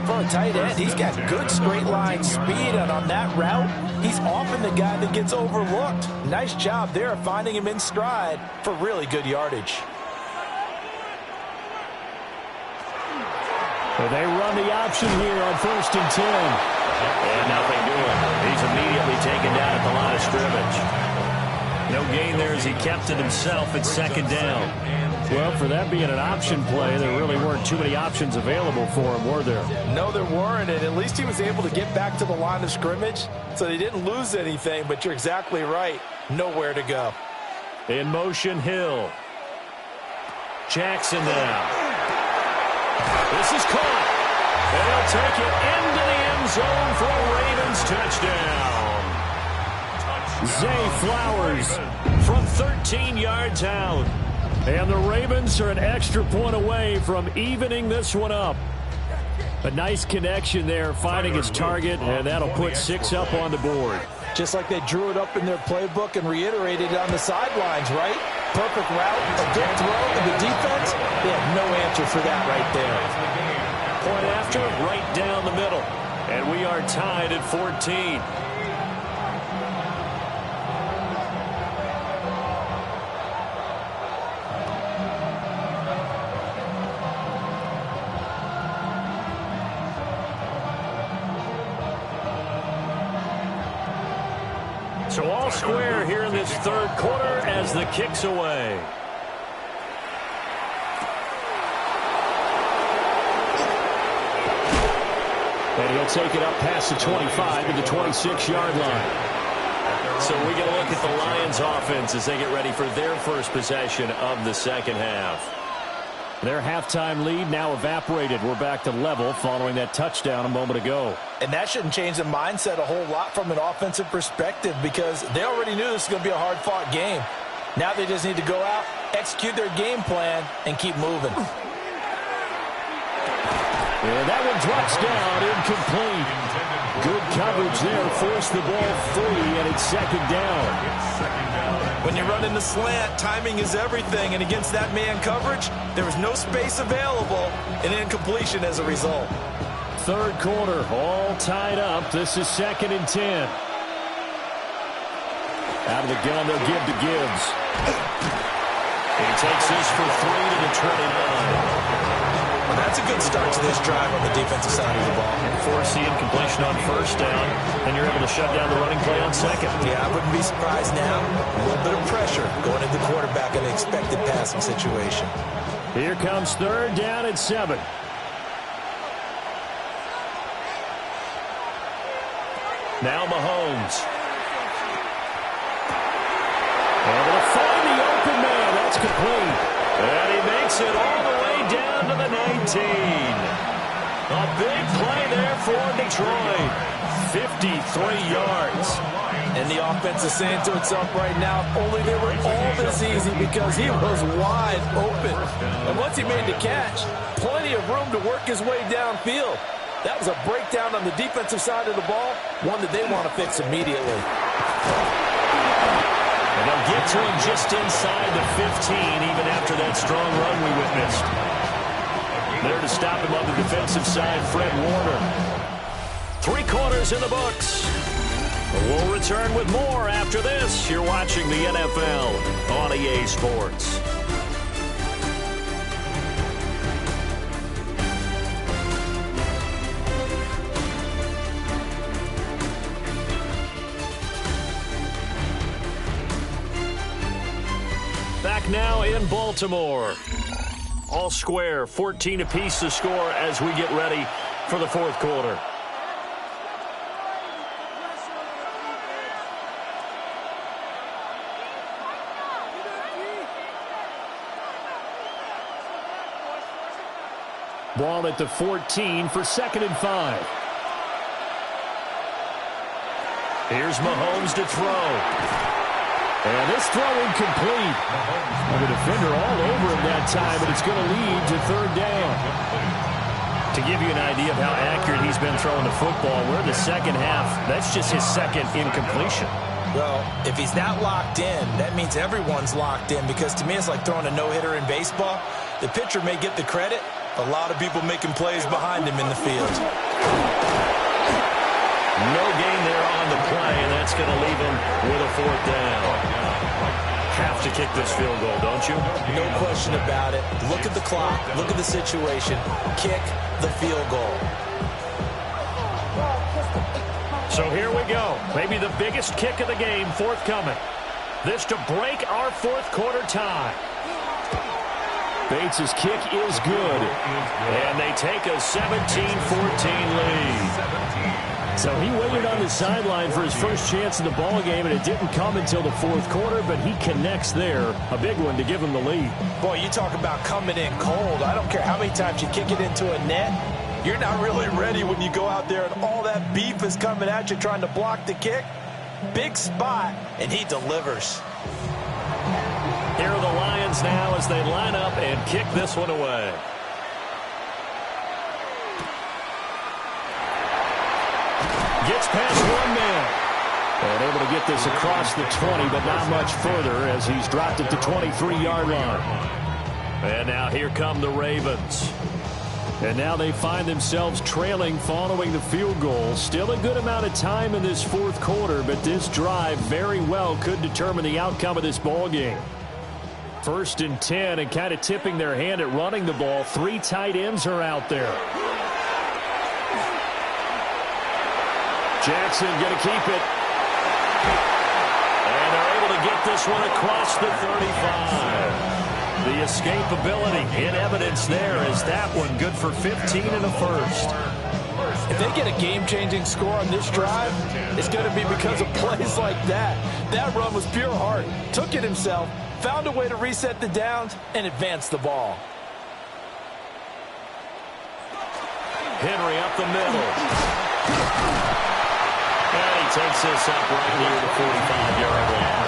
for a tight end, he's got good straight line speed, and on that route, he's often the guy that gets overlooked. Nice job there finding him in stride for really good yardage. Well, they run the option here on 1st and 10. And nothing doing. He's immediately taken down at the line of scrimmage. No gain there as he kept it himself at 2nd down. Well, for that being an option play, there really weren't too many options available for him, were there? No, there weren't, and at least he was able to get back to the line of scrimmage, so they didn't lose anything, but you're exactly right. Nowhere to go. In motion, Hill. Jackson now. This is caught. And he'll take it into the end zone for a Ravens touchdown. Zay Flowers from 13 yards out. And the Ravens are an extra point away from evening this one up. A nice connection there, finding his target, and that'll put 6 up on the board. Just like they drew it up in their playbook and reiterated it on the sidelines, right? Perfect route, a good throw, and the defense, they have no answer for that right there. Point after, right down the middle. And we are tied at 14. So all square here in this 3rd quarter as the kick's away. And he'll take it up past the 25 to the 26-yard line. So we get a look at the Lions offense as they get ready for their first possession of the 2nd half. Their halftime lead now evaporated. We're back to level following that touchdown a moment ago. And that shouldn't change the mindset a whole lot from an offensive perspective because they already knew this was going to be a hard-fought game. Now they just need to go out, execute their game plan, and keep moving. And that one drops down, incomplete. Good coverage there, forced the ball free, and it's 2nd down. When you run in the slant, timing is everything, and against that man coverage, there was no space available, and incompletion as a result. 3rd quarter, all tied up. This is 2nd and 10. Out of the gun, they'll give to Gibbs. He takes this for 3 to the 29. Well, that's a good start to this drive on the defensive side of the ball. Force the incompletion on 1st down, and you're able to shut down the running play on 2nd. Yeah, I wouldn't be surprised now. A little bit of pressure going into the quarterback in an expected passing situation. Here comes 3rd down and 7. Now Mahomes. Able to find the open man. That's complete. And he makes it all the way down to the 19. A big play there for Detroit. 53 yards. And the offense is saying to itself right now, if only they were all this easy because he was wide open. And once he made the catch, plenty of room to work his way downfield. That was a breakdown on the defensive side of the ball, one that they want to fix immediately. And they'll get to him just inside the 15, even after that strong run we witnessed. There to stop him on the defensive side, Fred Warner. 3 quarters in the books. We'll return with more after this. You're watching the NFL on EA Sports. Back now in Baltimore. All square, 14 apiece to score as we get ready for the 4th quarter. Ball at the 14 for 2nd and 5. Here's Mahomes to throw. And this throw incomplete. And the defender all over him that time, but it's going to lead to 3rd down. To give you an idea of how accurate he's been throwing the football, we're in the 2nd half. That's just his 2nd incompletion. Well, if he's not locked in, that means everyone's locked in because to me it's like throwing a no-hitter in baseball. The pitcher may get the credit, A lot of people making plays behind him in the field. No gain there on the play, and that's going to leave him with a 4th down. Have to kick this field goal, don't you? No question about it. Look at the clock. Look at the situation. Kick the field goal. So here we go. Maybe the biggest kick of the game forthcoming. This to break our 4th quarter tie. Bates' kick is good. And they take a 17-14 lead. So he waited on the sideline for his first chance in the ball game, and it didn't come until the 4th quarter, but he connects there. A big one to give him the lead. Boy, you talk about coming in cold. I don't care how many times you kick it into a net. You're not really ready when you go out there and all that beef is coming at you trying to block the kick. Big spot, and he delivers. Here are the Lions now as they line up and kick this one away. Gets past one man. And able to get this across the 20, but not much further as he's dropped at the 23-yard line. And now here come the Ravens. And now they find themselves trailing following the field goal. Still a good amount of time in this 4th quarter, but this drive very well could determine the outcome of this ball game. 1st and 10, and kind of tipping their hand at running the ball. 3 tight ends are out there. Jackson going to keep it. And they're able to get this one across the 35. The escapability in evidence there is that one good for 15 and a 1st. If they get a game-changing score on this drive, it's going to be because of plays like that. That run was pure heart. Took it himself, found a way to reset the downs, and advance the ball. Henry up the middle. And he takes this up right near the 45-yard line.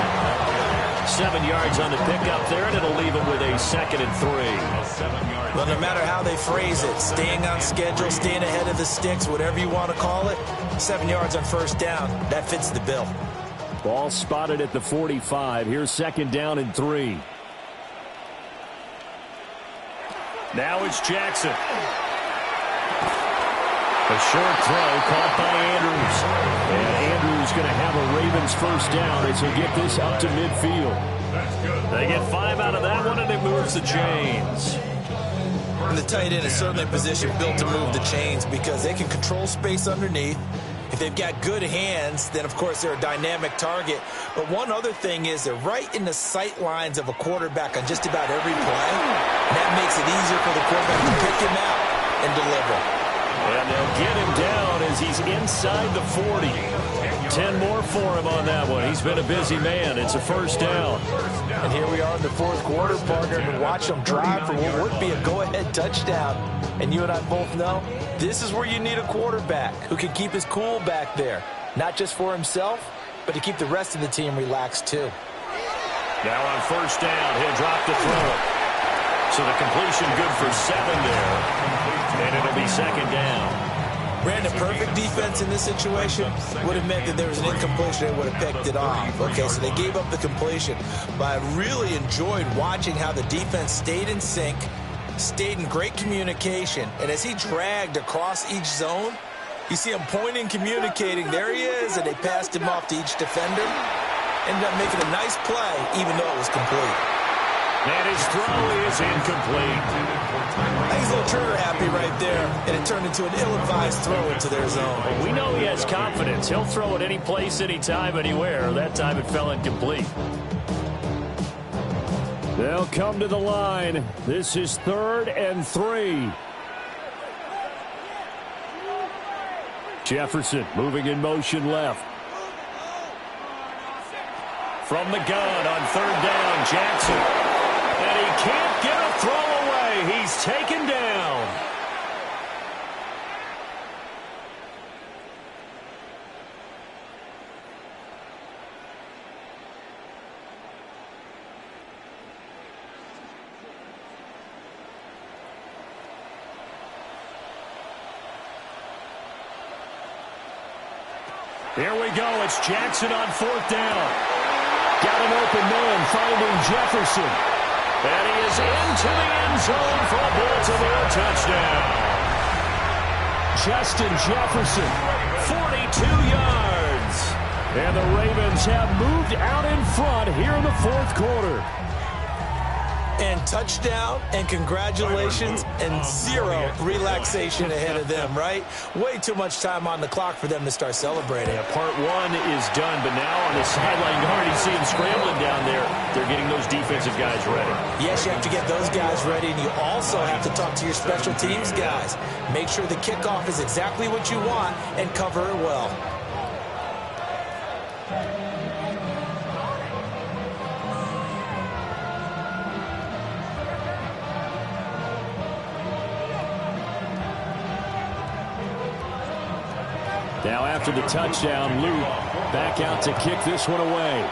7 yards on the pickup there, and it'll leave him with a 2nd and 3. Well, no matter how they phrase it, staying on schedule, staying ahead of the sticks, whatever you want to call it, 7 yards on 1st down, that fits the bill. Ball spotted at the 45. Here's 2nd down and 3. Now it's Jackson. A short throw caught by Andrews. And Andrews going to have a Ravens 1st down as he'll get this up to midfield. They get 5 out of that one, and it moves the chains. And the tight end is certainly a position built to move the chains because they can control space underneath. If they've got good hands, then, of course, they're a dynamic target. But one other thing is they're right in the sight lines of a quarterback on just about every play. And that makes it easier for the quarterback to pick him out and deliver. And they'll get him down as he's inside the 40. 10 more for him on that one. He's been a busy man. It's a 1st down. And here we are in the 4th quarter, partner, and watch them drive for what would be a go-ahead touchdown. And you and I both know this is where you need a quarterback who can keep his cool back there. Not just for himself, but to keep the rest of the team relaxed too. Now on 1st down, he'll drop to throw. So the completion good for 7 there. And it'll be 2nd down. Brandon, perfect defense in this situation would have meant that there was an incompletion and would have picked it off. Okay, so they gave up the completion. But I really enjoyed watching how the defense stayed in sync, stayed in great communication. And as he dragged across each zone, you see him pointing, communicating. There he is, and they passed him off to each defender. Ended up making a nice play, even though it was complete. And his throw is incomplete. He's a little trigger happy right there, and it turned into an ill-advised throw into their zone. We know he has confidence. He'll throw it any place, anytime, anywhere. That time it fell incomplete. They'll come to the line. This is 3rd and 3. Jefferson moving in motion left. From the gun on 3rd down, Jackson. And he can't get a throw away. He's taken down. Here we go. It's Jackson on 4th down. Got an open man finding Jefferson. And he is into the end zone for a Baltimore touchdown. Justin Jefferson, 42 yards. And the Ravens have moved out in front here in the fourth quarter. And touchdown, and congratulations, and zero relaxation ahead of them, right? Way too much time on the clock for them to start celebrating. Yeah, part one is done, but now on the sideline, you already see them scrambling down there. They're getting those defensive guys ready. Yes, you have to get those guys ready, and you also have to talk to your special teams guys. Make sure the kickoff is exactly what you want and cover it well. Now after the touchdown, Luke back out to kick this one away.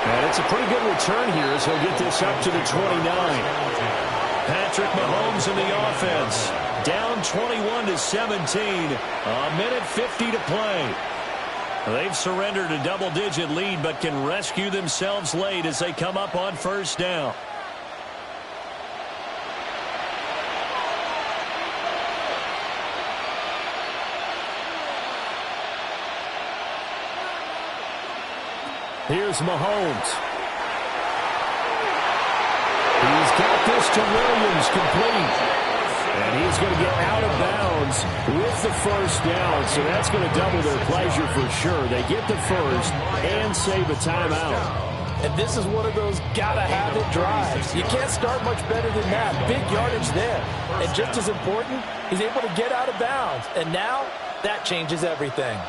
And it's a pretty good return here as he'll get this up to the 29. Patrick Mahomes in the offense. Down 21-17. A minute 50 to play. They've surrendered a double-digit lead but can rescue themselves late as they come up on first down. Here's Mahomes. He's got this to Williams, complete. And he's going to get out of bounds with the first down. So that's going to double their pleasure for sure. They get the first and save a timeout. And this is one of those gotta-have-it drives. You can't start much better than that. Big yardage there. And just as important, he's able to get out of bounds. And now, that changes everything.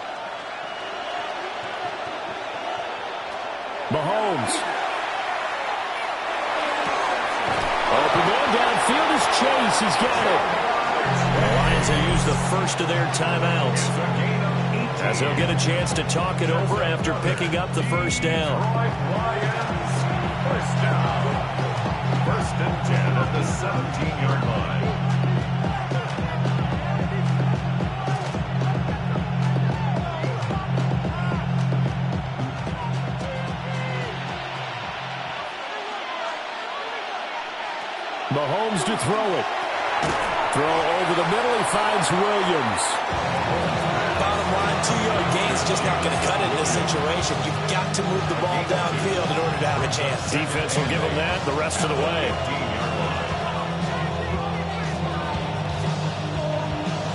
Mahomes. Open man downfield is Chase. He's got it. The Lions will use the first of their timeouts as they'll get a chance to talk it over after picking up the first down. First down. First and 10 at the 17-yard line. Mahomes to throw it. Throw over the middle. He finds Williams. Bottom line, 2-yard gain's just not going to cut it in this situation. You've got to move the ball downfield in order to have a chance. Defense will give him that the rest of the way.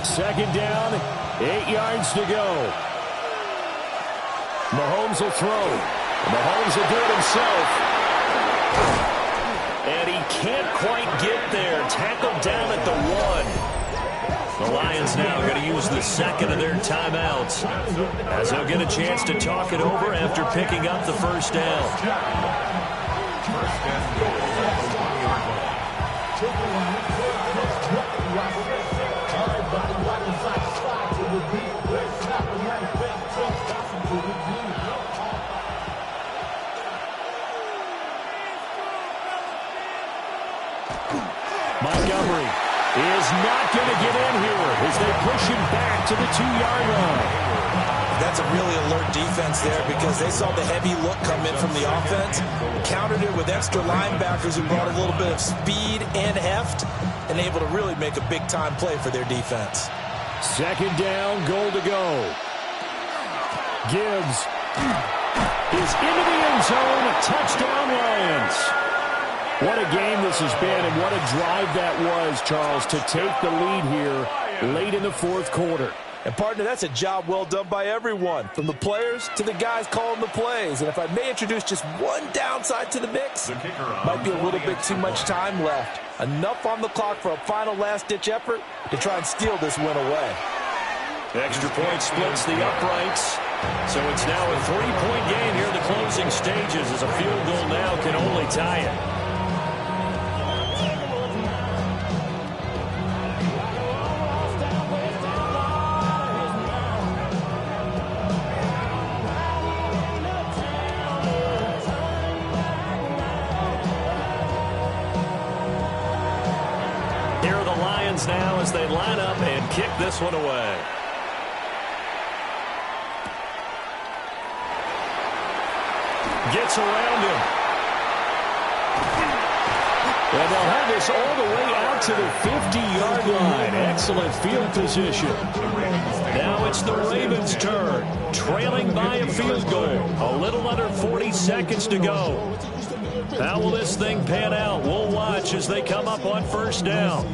Second down, 8 yards to go. Mahomes will throw. Mahomes will do it himself. And he can't quite get there. Tackled down at the 1. The Lions now going to use the second of their timeouts as they'll get a chance to talk it over after picking up the first down. First and goal at the 1-yard line. Montgomery is not going to get in here as they push him back to the 2-yard line. That's a really alert defense there because they saw the heavy look come in from the offense, countered it with extra linebackers who brought a little bit of speed and heft, and able to really make a big-time play for their defense. Second down, goal to go. Gibbs is into the end zone. Touchdown, Lions. What a game this has been, and what a drive that was, Charles, to take the lead here late in the fourth quarter. And, partner, that's a job well done by everyone, from the players to the guys calling the plays. And if I may introduce just one downside to the mix, might be a little bit too much time left. Enough on the clock for a final last-ditch effort to try and steal this win away. The extra point splits the uprights. So it's now a 3-point game here in the closing stages as a field goal now can only tie it. Now as they line up and kick this one away. Gets around him. And they'll have this all the way out to the 50-yard line. Excellent field position. Now it's the Ravens' turn, trailing by a field goal. A little under 40 seconds to go. How will this thing pan out? We'll watch as they come up on first down.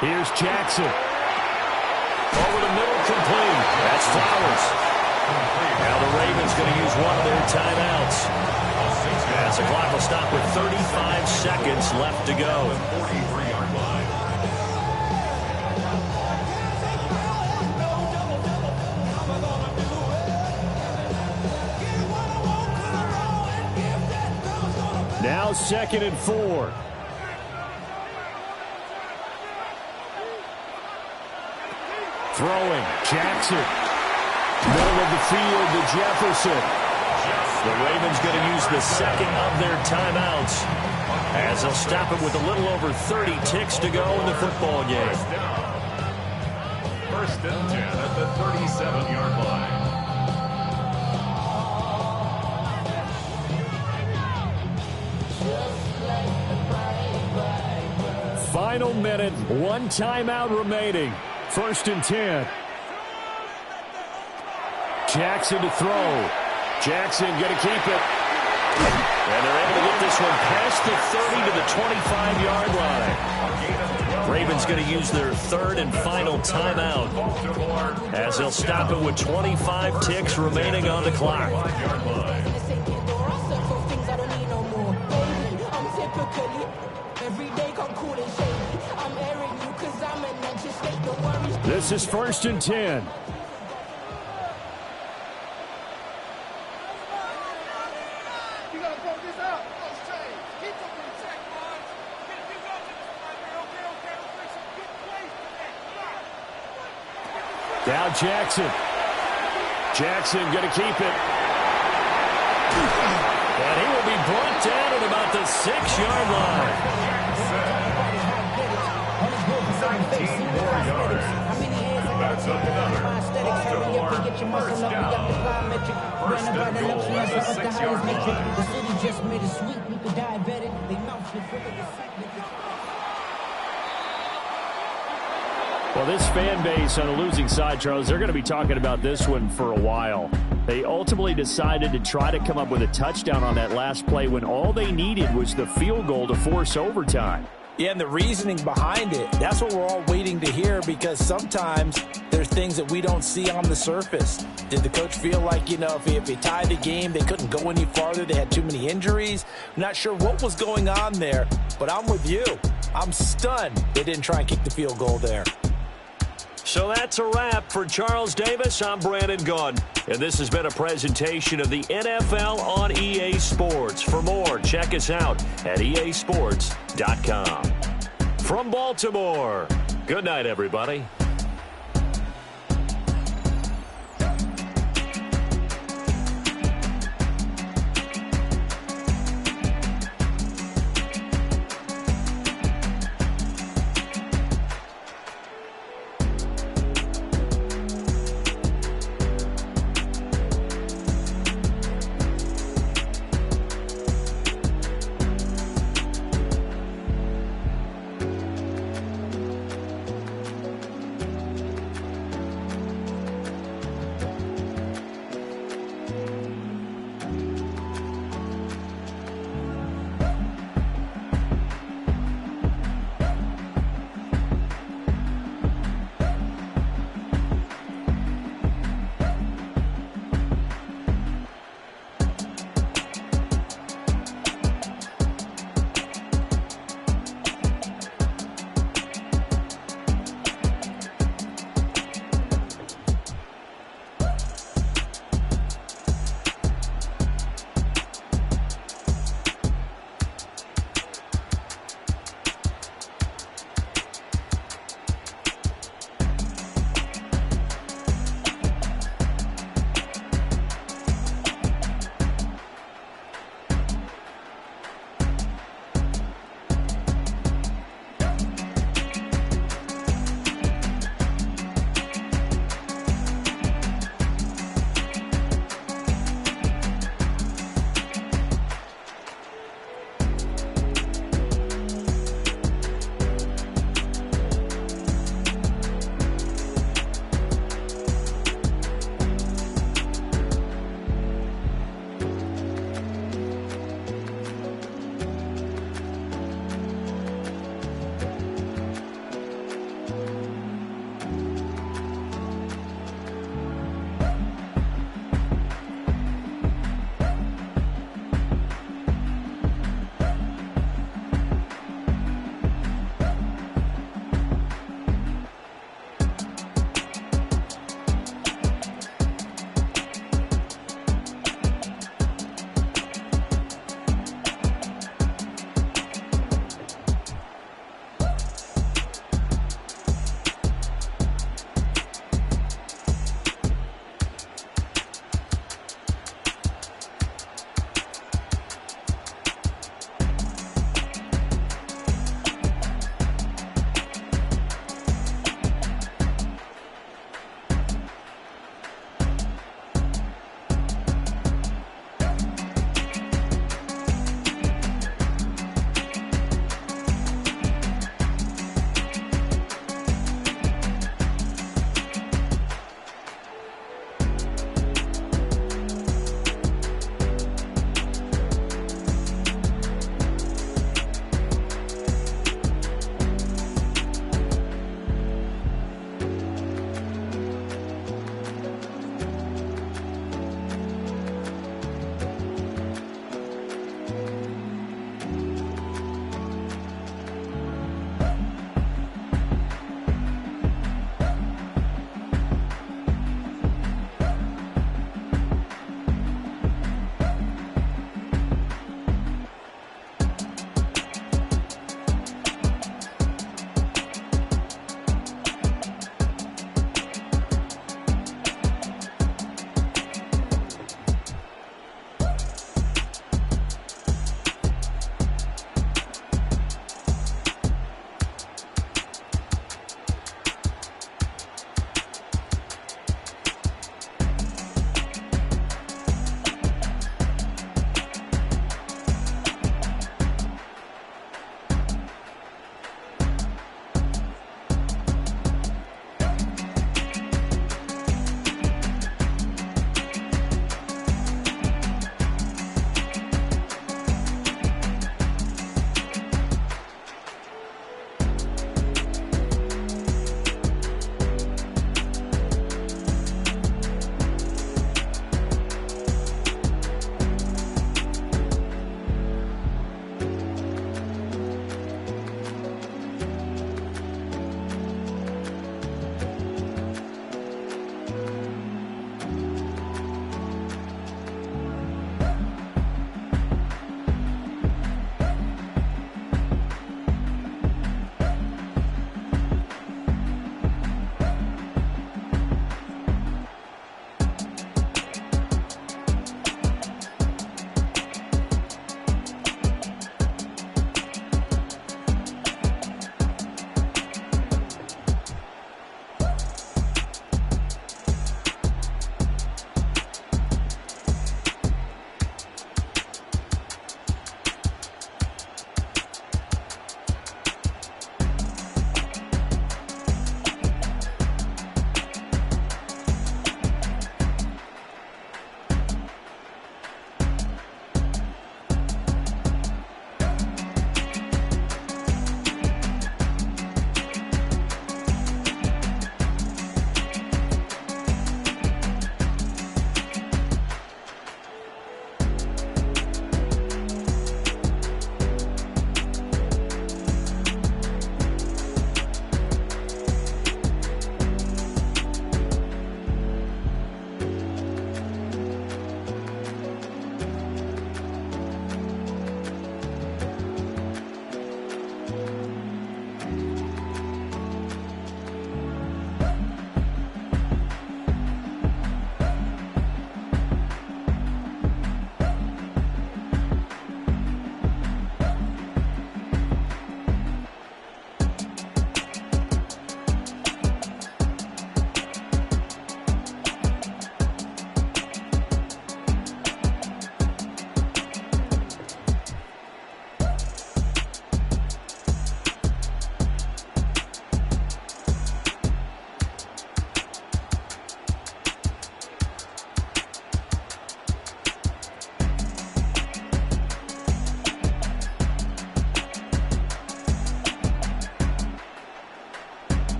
Here's Jackson. Over the middle, complete. That's Flowers. Now the Ravens going to use one of their timeouts. As the clock will stop with 35 seconds left to go. 43-yard line. Now 2nd and 4. Throwing, Jackson. Middle of the field to Jefferson. The Ravens going to use the second of their timeouts as they'll stop it with a little over 30 ticks to go in the football game. First and 10 at the 37-yard line. Final minute, one timeout remaining. 1st and 10. Jackson to throw. Jackson going to keep it. And they're able to get this one past the 30 to the 25-yard line. Ravens going to use their third and final timeout as they'll stop it with 25 ticks remaining on the clock. This is 1st and 10. Now Jackson. Jackson going to keep it. And he will be brought down at about the 6-yard line. 19 more yards. That's another Baltimore first down. First and goal at the 6-yard line. The city just made it sweet. People diabetic. They mouth it full of the Well, this fan base on the losing side, Charles, they're going to be talking about this one for a while. They ultimately decided to try to come up with a touchdown on that last play when all they needed was the field goal to force overtime. Yeah, and the reasoning behind it, that's what we're all waiting to hear, because sometimes there's things that we don't see on the surface. Did the coach feel like, if he tied the game, they couldn't go any farther, they had too many injuries? I'm not sure what was going on there, but I'm with you. I'm stunned they didn't try and kick the field goal there. So that's a wrap for Charles Davis. I'm Brandon Gaudin, and this has been a presentation of the NFL on EA Sports. For more, check us out at easports.com. From Baltimore, good night, everybody.